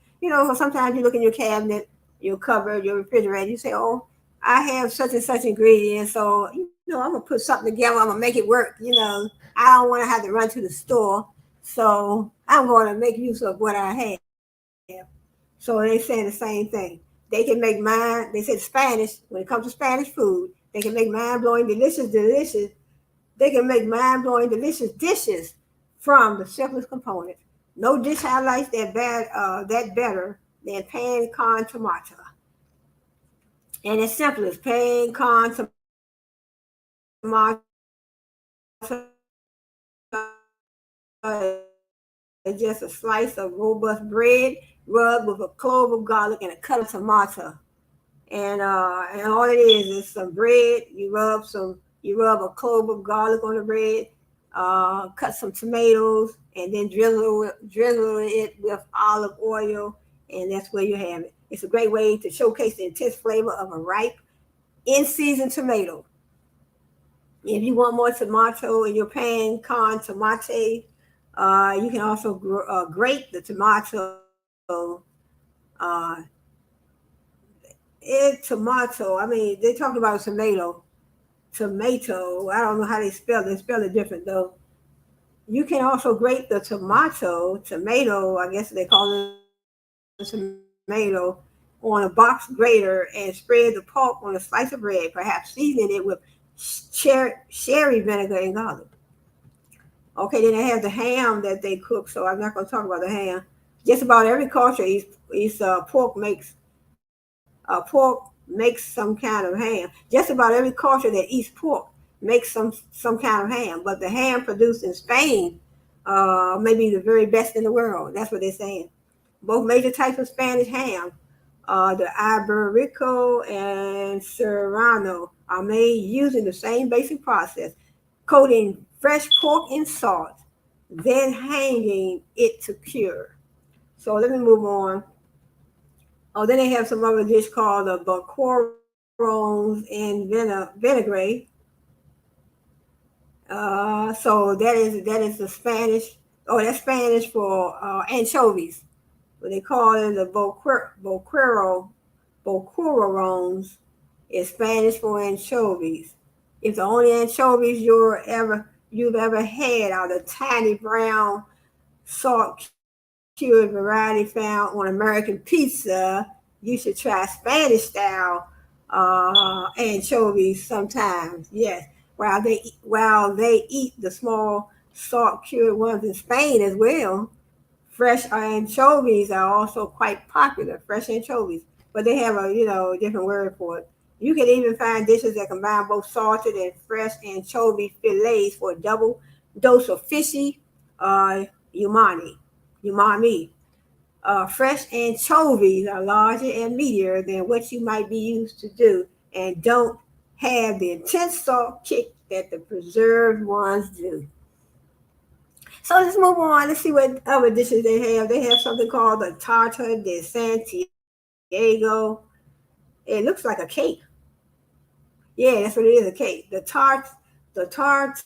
Sometimes you look in your cabinet, your cupboard, your refrigerator. You say, "Oh, I have such and such ingredients, so I'm gonna put something together. I'm gonna make it work. I don't want to have to run to the store, so I'm going to make use of what I have." So they're saying the same thing. They can make mind. They said Spanish when it comes to Spanish food. They can make mind blowing, delicious. They can make mind blowing, delicious dishes from the simplest components. No dish highlights that better than pan con tomato. And it's simple as pan con tomato, is just a slice of robust bread rubbed with a clove of garlic and a cut of tomato. And all it is some bread. You rub a clove of garlic on the bread, cut some tomatoes, and then drizzle it with olive oil, and that's where you have it. It's a great way to showcase the intense flavor of a ripe, in-season tomato. If you want more tomato in your pan con tomate, you can also grate the tomato. Uh, tomato. I mean, they talk about tomato. Tomato. I don't know how they spell it. They spell it different though. You can also grate the tomato. I guess they call it tomato on a box grater and spread the pulp on a slice of bread, perhaps seasoning it with sherry vinegar and garlic. Okay, then they have the ham that they cook, so I'm not going to talk about the ham. Just about every culture eats pork makes some kind of ham. Just about every culture that eats pork makes some kind of ham. But the ham produced in Spain may be the very best in the world. That's what they're saying. Both major types of Spanish ham, the Iberico and Serrano, are made using the same basic process, coating fresh pork in salt, then hanging it to cure. So let me move on. Oh, then they have some other dish called the boquerones and vinaigrette. So that is the Spanish. Oh, that's Spanish for anchovies. But they call it the boquerones is Spanish for anchovies. If the only anchovies you've ever had are the tiny brown salt cured variety found on American pizza, you should try Spanish style anchovies sometimes. Yes, while they eat the small salt cured ones in Spain as well. Fresh anchovies are also quite popular. Fresh anchovies, but they have a different word for it. You can even find dishes that combine both salted and fresh anchovy fillets for a double dose of fishy uh, umami. Umami. Fresh anchovies are larger and meatier than what you might be used to do, and don't have the intense salt kick that the preserved ones do. So let's move on. Let's see what other dishes they have. They have something called the Tarta de Santiago. It looks like a cake. Yeah, that's what it is, a cake. The Tarta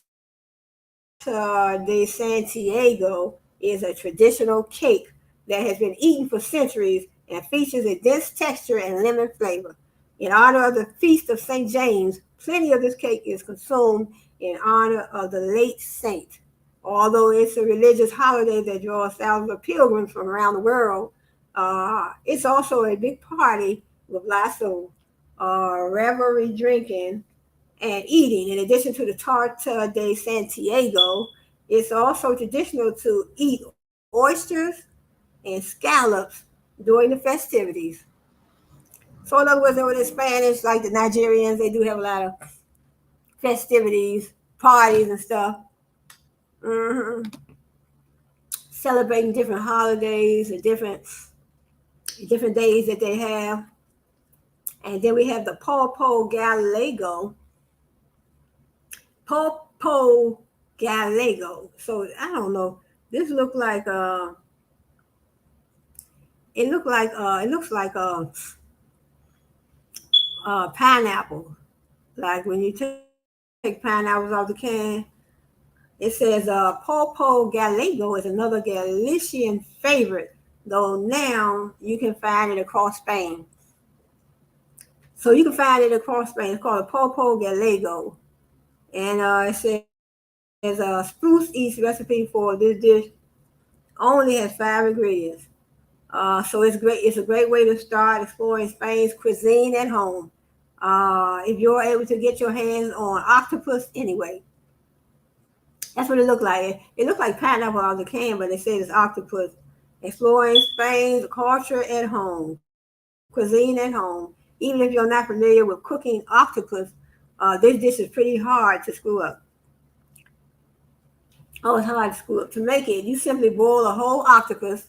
de Santiago is a traditional cake that has been eaten for centuries and features a dense texture and lemon flavor. In honor of the Feast of St. James, plenty of this cake is consumed in honor of the late saint. Although it's a religious holiday that draws thousands of pilgrims from around the world, it's also a big party with lots of revelry drinking and eating. In addition to the Tarta de Santiago, it's also traditional to eat oysters and scallops during the festivities. So, in other words, over in Spanish, like the Nigerians, they do have a lot of festivities, parties, and stuff. hmm Celebrating different holidays and different days that they have. And then we have the Popo Gallego. Popo Gallego. So I don't know. This look like it looks like pineapple. Like when you take pineapples off the can, it says Popo Gallego is another Galician favorite, though now you can find it across Spain. So you can find it across Spain. It's called a Popo Gallego, and it says a spruce east recipe for this dish only has 5 ingredients. So it's great. It's a great way to start exploring Spain's cuisine at home. If you're able to get your hands on octopus anyway. That's what it looked like. It looked like pineapple on the can, but they said it's octopus. Exploring Spain's culture at home, cuisine at home. Even if you're not familiar with cooking octopus, this dish is pretty hard to screw up. Oh, it's hard to screw up. To make it, you simply boil a whole octopus.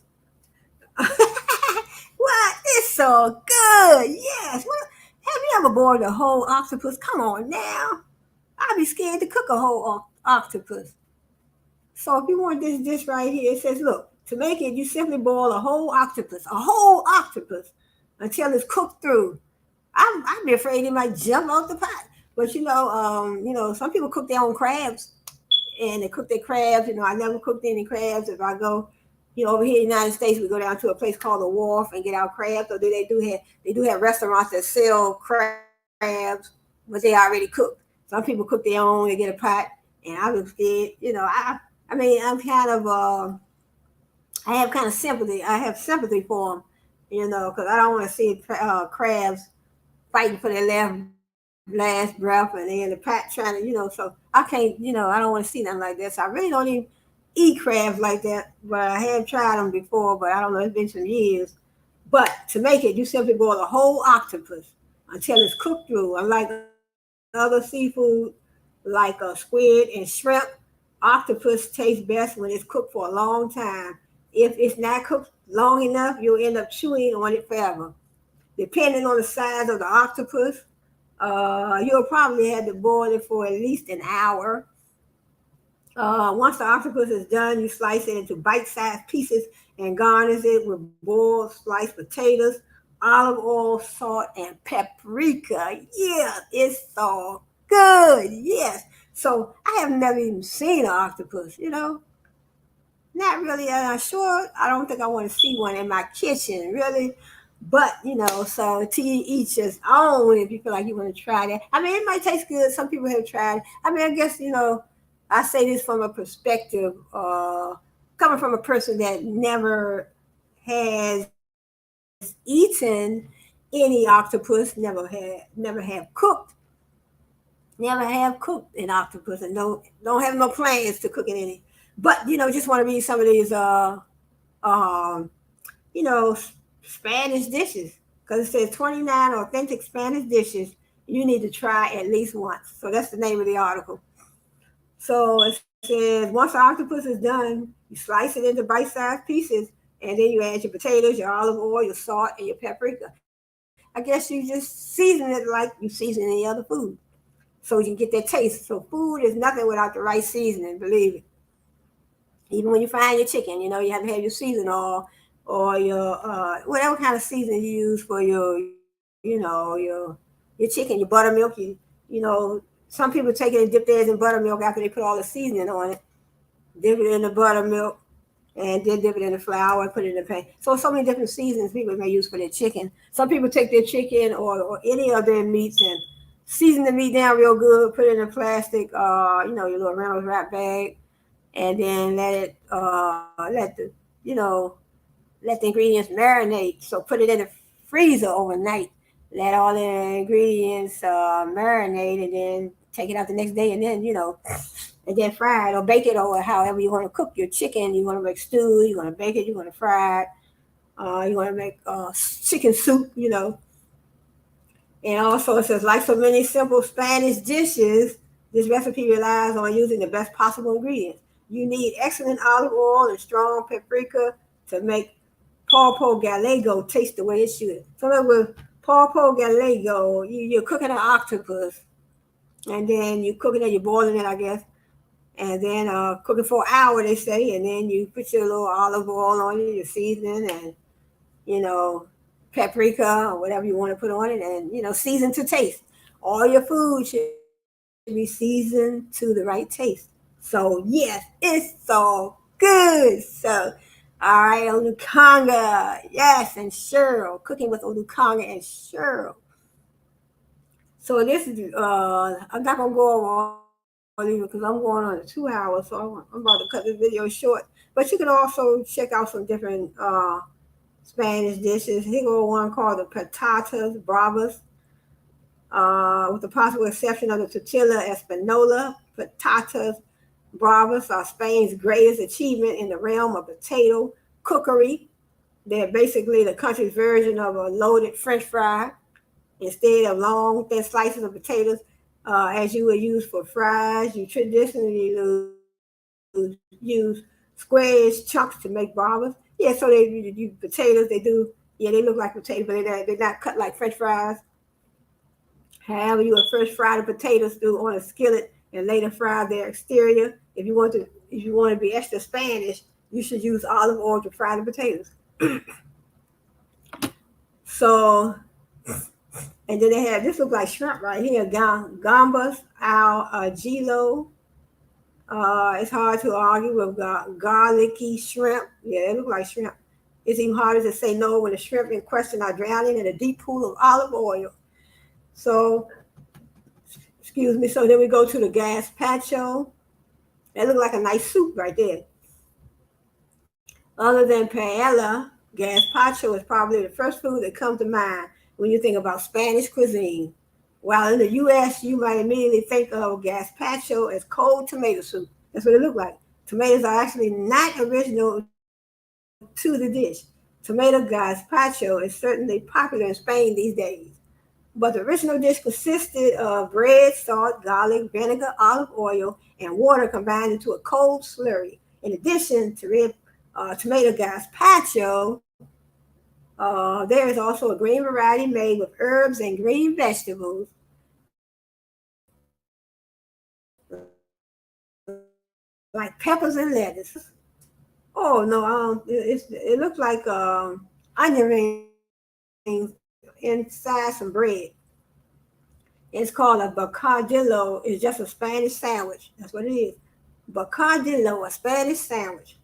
What? It's so good. Yes. What? Have you ever boiled a whole octopus? Come on now. I'd be scared to cook a whole octopus. So if you want this dish right here, it says, look, to make it, you simply boil a whole octopus, until it's cooked through. I'd be afraid it might jump off the pot. But some people cook their own crabs, and they cook their crabs. I never cooked any crabs. If I go, over here in the United States, we go down to a place called the Wharf and get our crabs. So they do have restaurants that sell crabs, but they already cooked. Some people cook their own. They get a pot, and I was scared. I mean, I have kind of sympathy. I have sympathy for them, because I don't want to see crabs fighting for their last breath, and they in the pot trying to, so I can't, I don't want to see nothing like that. So I really don't even eat crabs like that, but I have tried them before, but I don't know, it's been some years. But to make it, you simply boil a whole octopus until it's cooked through. Unlike other seafood, like squid and shrimp, octopus tastes best when it's cooked for a long time. If it's not cooked long enough, you'll end up chewing on it forever. Depending on the size of the octopus, you'll probably have to boil it for at least an hour. Once the octopus is done, you slice it into bite-sized pieces and garnish it with boiled sliced potatoes, olive oil, salt, and paprika. Yeah, it's so good. Yes. So I have never even seen an octopus. Not really. I'm sure. I don't think I want to see one in my kitchen, really. But so to each his own. If you feel like you want to try that, I mean, it might taste good. Some people have tried. I mean, I guess I say this from a perspective, coming from a person that has eaten any octopus, never have cooked an octopus, and don't have no plans to cook it any. But just want to read some of these um you know, Spanish dishes, because it says 29 authentic Spanish dishes you need to try at least once. So that's the name of the article. So it says once the octopus is done, you slice it into bite-sized pieces, and then you add your potatoes, your olive oil, your salt, and your paprika. I guess you just season it like you season any other food, so you can get that taste. So food is nothing without the right seasoning, believe it. Even when you fry your chicken, you have to have your season, or your whatever kind of seasoning you use for your chicken, your buttermilk. Some people take it and dip theirs in buttermilk after they put all the seasoning on it. Dip it in the buttermilk, and then dip it in the flour and put it in the pan. So many different seasons people may use for their chicken. Some people take their chicken or any of their meats and season the meat down real good, put it in a plastic, your little Reynolds wrap bag, and then you know, let the ingredients marinate. So put it in the freezer overnight. Let all the ingredients marinate, and then take it out the next day, and then fry it or bake it, or however you want to cook your chicken. You want to make stew, you want to bake it, you want to fry it, you want to make chicken soup. And also it says, like so many simple Spanish dishes, this recipe relies on using the best possible ingredients. You need excellent olive oil and strong paprika to make pulpo gallego taste the way it should. So with pulpo gallego, you're cooking an octopus, and then you cooking it, you're boiling it, I guess, and then cook it for an hour, they say, and then you put your little olive oil on it, your seasoning, and you know, paprika or whatever you want to put on it, and season to taste. All your food should be seasoned to the right taste. So yes, it's so good. So all right, Olukanga, yes, and Cheryl, cooking with Olukanga and Cheryl. So this is I'm not gonna go over all these because I'm going on 2 hours, so I'm about to cut this video short. But you can also check out some different Spanish dishes. Here go one called the patatas bravas, with the possible exception of the tortilla espanola. Patatas bravas are Spain's greatest achievement in the realm of potato cookery. They're basically the country's version of a loaded French fry. Instead of long, thin slices of potatoes, as you would use for fries, you traditionally use use squarish chunks to make barbers. Yeah, so they use potatoes. They do. Yeah, they look like potatoes, but they're not cut like French fries. However, you would first fry the potatoes through on a skillet and later fry their exterior. If you want to be extra Spanish, you should use olive oil to fry the potatoes. So, and then they have this look like shrimp right here, gambas al ajillo. It's hard to argue with garlicky shrimp. Yeah, it look like shrimp. It's even harder to say no when the shrimp in question are drowning in a deep pool of olive oil. So, excuse me. So then we go to the gazpacho. That look like a nice soup right there. Other than paella, gazpacho is probably the first food that comes to mind when you think about Spanish cuisine. While in the U.S., you might immediately think of gazpacho as cold tomato soup. That's what it looks like. Tomatoes are actually not original to the dish. Tomato gazpacho is certainly popular in Spain these days. But the original dish consisted of bread, salt, garlic, vinegar, olive oil, and water combined into a cold slurry. In addition to tomato gazpacho, there is also a green variety made with herbs and green vegetables like peppers and lettuce. Oh no, it looks like onion rings inside some bread. It's called a bocadillo. It's just a Spanish sandwich. That's what it is. Bocadillo, a Spanish sandwich.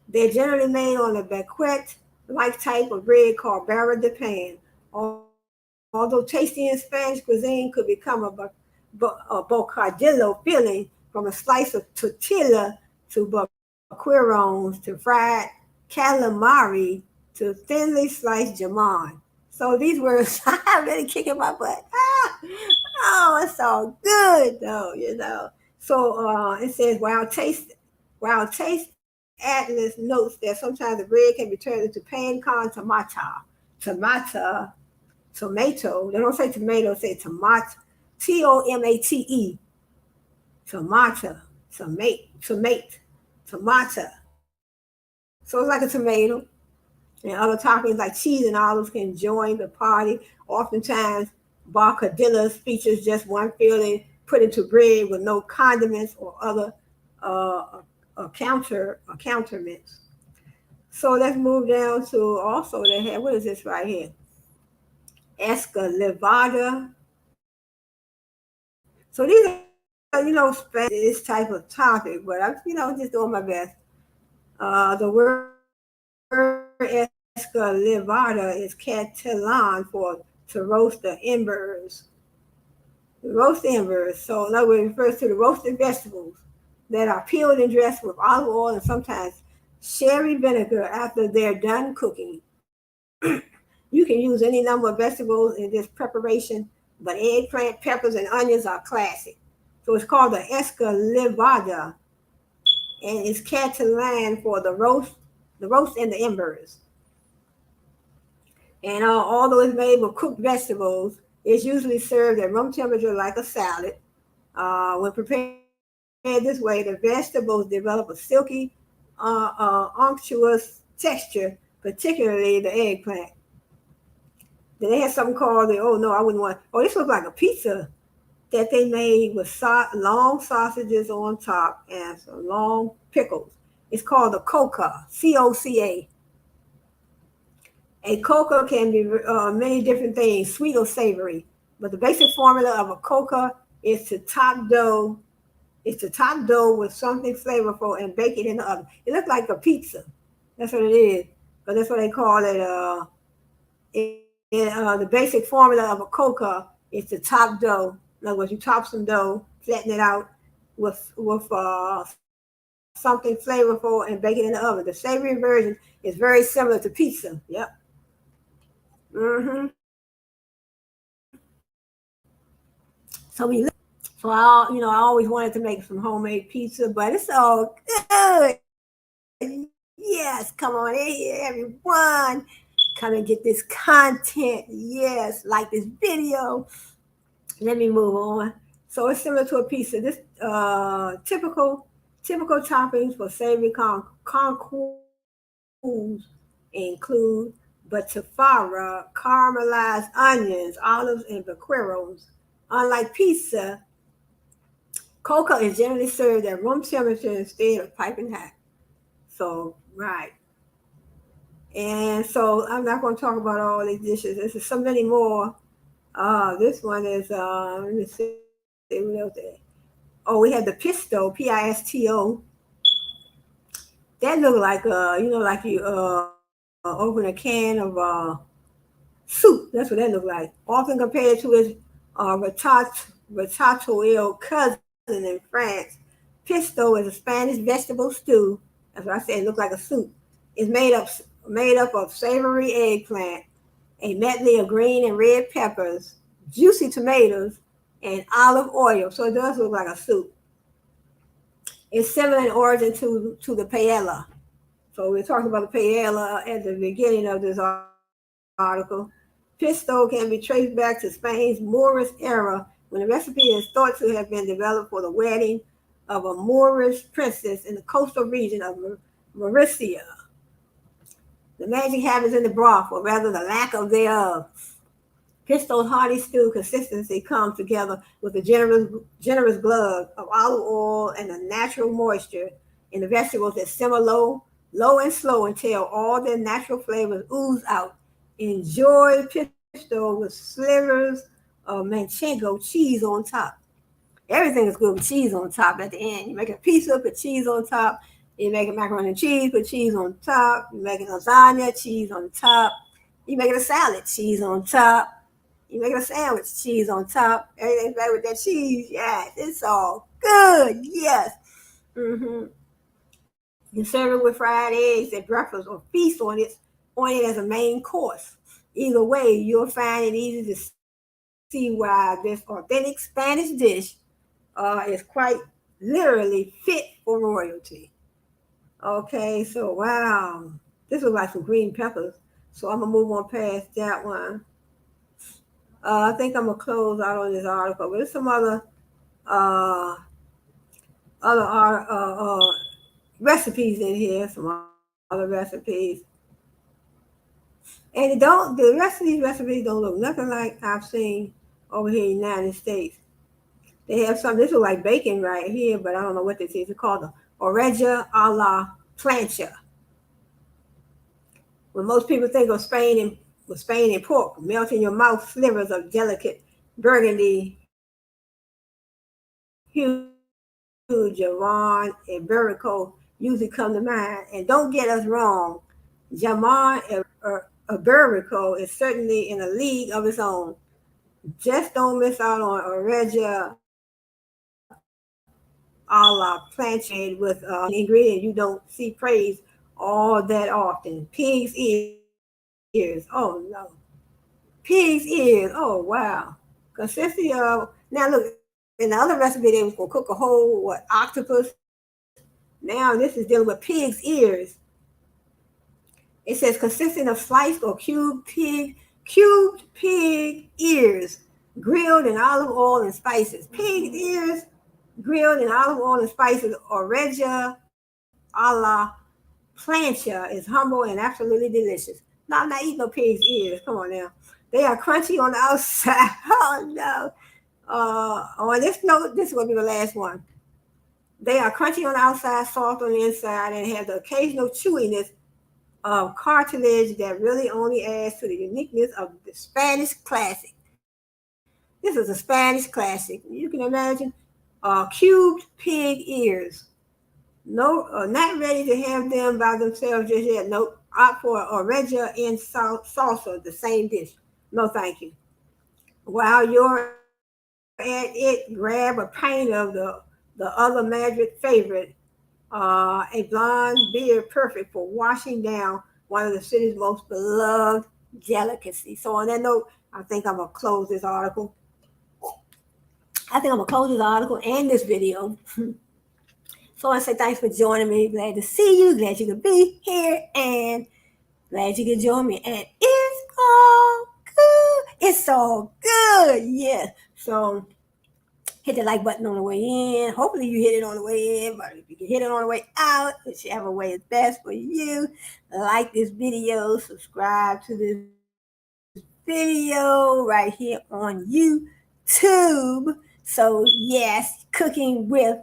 They're generally made on a baguette-like type of bread called barra de pan. Although tasty in Spanish cuisine could become a bocadillo filling from a slice of tortilla to boquerones to fried calamari to thinly sliced jamon. So these words are really kicking my butt. Oh, it's so good though. So it says while taste atlas notes that sometimes the bread can be turned into pan con tomato. They don't say tomato, say tomato. Tomate. Tomato. Tomato. So it's like a tomato. And other toppings like cheese and olives can join the party. Oftentimes, barcadillas features just one filling put into bread with no condiments or other counterments. So let's move down to also they have what is this right here? Escalivada. So these are this type of topic, but I'm just doing my best. The word escalivada is Catalan for to roast the embers. Roast embers. So in other words, it refers to the roasted vegetables that are peeled and dressed with olive oil and sometimes sherry vinegar after they're done cooking. You can use any number of vegetables in this preparation, but eggplant, peppers, and onions are classic. So it's called the escalivada, and it's Catalan for the roast and the embers. And although it's made with cooked vegetables, it's usually served at room temperature like a salad. When prepared this way, the vegetables develop a silky, unctuous texture, particularly the eggplant. Then they had something called the, oh no, I wouldn't want, oh, this looks like a pizza that they made with long sausages on top and some long pickles. It's called a coca, C-O-C-A. A coca can be many different things, sweet or savory. But the basic formula of a coca is to top dough with something flavorful and bake it in the oven. It looks like a pizza. That's what it is. But that's what they call it. The basic formula of a coca is to top dough. In other words, you top some dough, flatten it out with something flavorful and bake it in the oven. The savory version is very similar to pizza. Yep. Mm-hmm. So I always wanted to make some homemade pizza, but it's all good. Yes, come on in here, everyone. Come and get this content. Yes, like this video. Let me move on. So it's similar to a pizza. This typical Typical toppings for savory concours include butterfara, caramelized onions, olives, and vaqueros. Unlike pizza, coca is generally served at room temperature instead of piping hot. So, right. And so I'm not going to talk about all these dishes. There's so many more. This one is, let me see what else there. Oh, we have the pisto, Pisto. That look like, like you open a can of soup. That's what that look like. Often compared to its ratatouille cousin in France. Pisto is a Spanish vegetable stew. That's what I said. It looks like a soup. It's made up of savory eggplant, a medley of green and red peppers, juicy tomatoes, and olive oil. So it does look like a soup. It's similar in origin to the paella. So we're talking about the paella at the beginning of this article. Pisto can be traced back to Spain's Moorish era when the recipe is thought to have been developed for the wedding of a Moorish princess in the coastal region of Mauricia. The magic happens in the broth, or rather the lack of thereof. Pisto's hearty stew consistency comes together with the generous glove of olive oil and the natural moisture in the vegetables that simmer low and slow until all their natural flavors ooze out. Enjoy pisto with slivers of manchego cheese on top. Everything is good with cheese on top at the end. You make a pizza, put cheese on top. You make a macaroni and cheese, put cheese on top. You make a lasagna, cheese on top. You make a salad, cheese on top. You make a sandwich, cheese on top. Everything's made with that cheese. Yes, it's all good. Yes. Mm-hmm. You serve it with fried eggs at breakfast or feast on it as a main course. Either way, you'll find it easy to see why this authentic Spanish dish is quite literally fit for royalty. Okay, so wow, this looks like some green peppers. So I'm gonna move on past that one. I think I'm gonna close out on this article, but there's some uh, other recipes in here, some other recipes, and the rest of these recipes don't look nothing like I've seen over here in the United States. They have some. This looks like bacon right here, but I don't know what this is. It's called the oreja a la plancha. When most people think of Spain and pork, melt in your mouth slivers of delicate burgundy hue, Javon and Iberico usually come to mind. And don't get us wrong, Jamon Iberico is certainly in a league of its own. Just don't miss out on Oreja a la plancha with ingredient you don't see praised all that often. Pig's ears. Oh no. Pig's ears. Oh wow. Consistency of now look in the other recipe they was gonna cook a whole octopus. Now this is dealing with pig's ears. It says consisting of sliced or cubed pig ears, grilled in olive oil and spices. Pig ears grilled in olive oil and spices. Oreja a la plancha is humble and absolutely delicious. No, I'm not eating no pig's ears. Come on now. They are crunchy on the outside. Oh no. On this note, this is going to be the last one. They are crunchy on the outside, soft on the inside, and have the occasional chewiness of cartilage that really only adds to the uniqueness of the Spanish classic. This is a Spanish classic. You can imagine cubed pig ears. No, not ready to have them by themselves just yet. Nope. Opt for oreja and salsa, the same dish. No, thank you. While you're at it, grab a pint of the other Madrid favorite, a blonde beer perfect for washing down one of the city's most beloved delicacies. So on that note, I think I'm gonna close this article. I think I'm gonna close this article and this video. So I say thanks for joining me. Glad to see you. Glad you could be here, and glad you could join me. And it's all good. It's all good. Yes. So hit the like button on the way in. Hopefully you hit it on the way in, but if you can hit it on the way out, whichever way is best for you. Like this video, subscribe to this video right here on YouTube. So yes, cooking with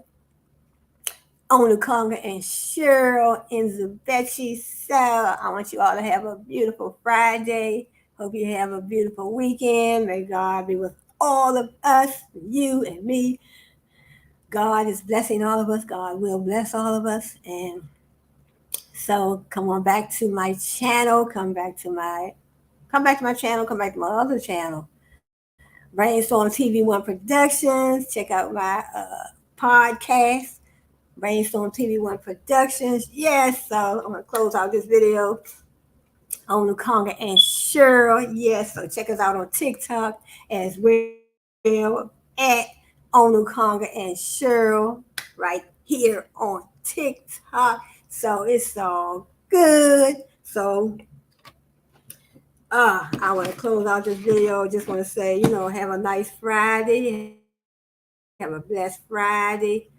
Onukonga and Cheryl in Zubechi. So I want you all to have a beautiful Friday. Hope you have a beautiful weekend. May God be with all of us, you and me. God is blessing all of us. God will bless all of us. And so come on back to my channel. Come back to my channel. Come back to my other channel. Brainstorm TV One Productions. Check out my podcast. Brainstorm TV One Productions. Yes, so I'm gonna close out this video on Onukonga and Cheryl. Yes, so check us out on TikTok as well at Onukonga and Cheryl right here on TikTok. So it's all good. So I want to close out this video. Just want to say, have a nice Friday. Have a blessed Friday.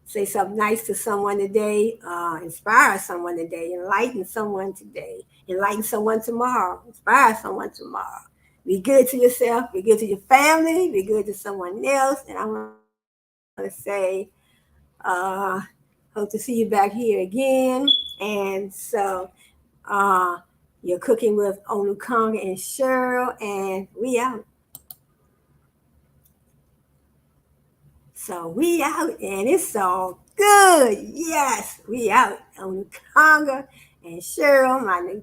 Say something nice to someone today. Inspire someone today. Enlighten someone today. Enlighten someone tomorrow. Inspire someone tomorrow. Be good to yourself. Be good to your family. Be good to someone else. And I want to say, hope to see you back here again. And so, you're cooking with Onukonga and Cheryl, and we out. So we out, and it's all good. Yes, we out. Onukonga and Cheryl, my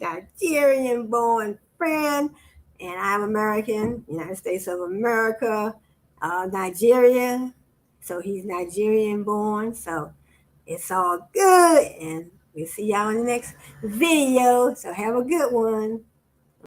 Nigerian-born friend, and I'm American, United States of America, Nigeria. So he's Nigerian-born. So it's all good, and we'll see y'all in the next video. So have a good one.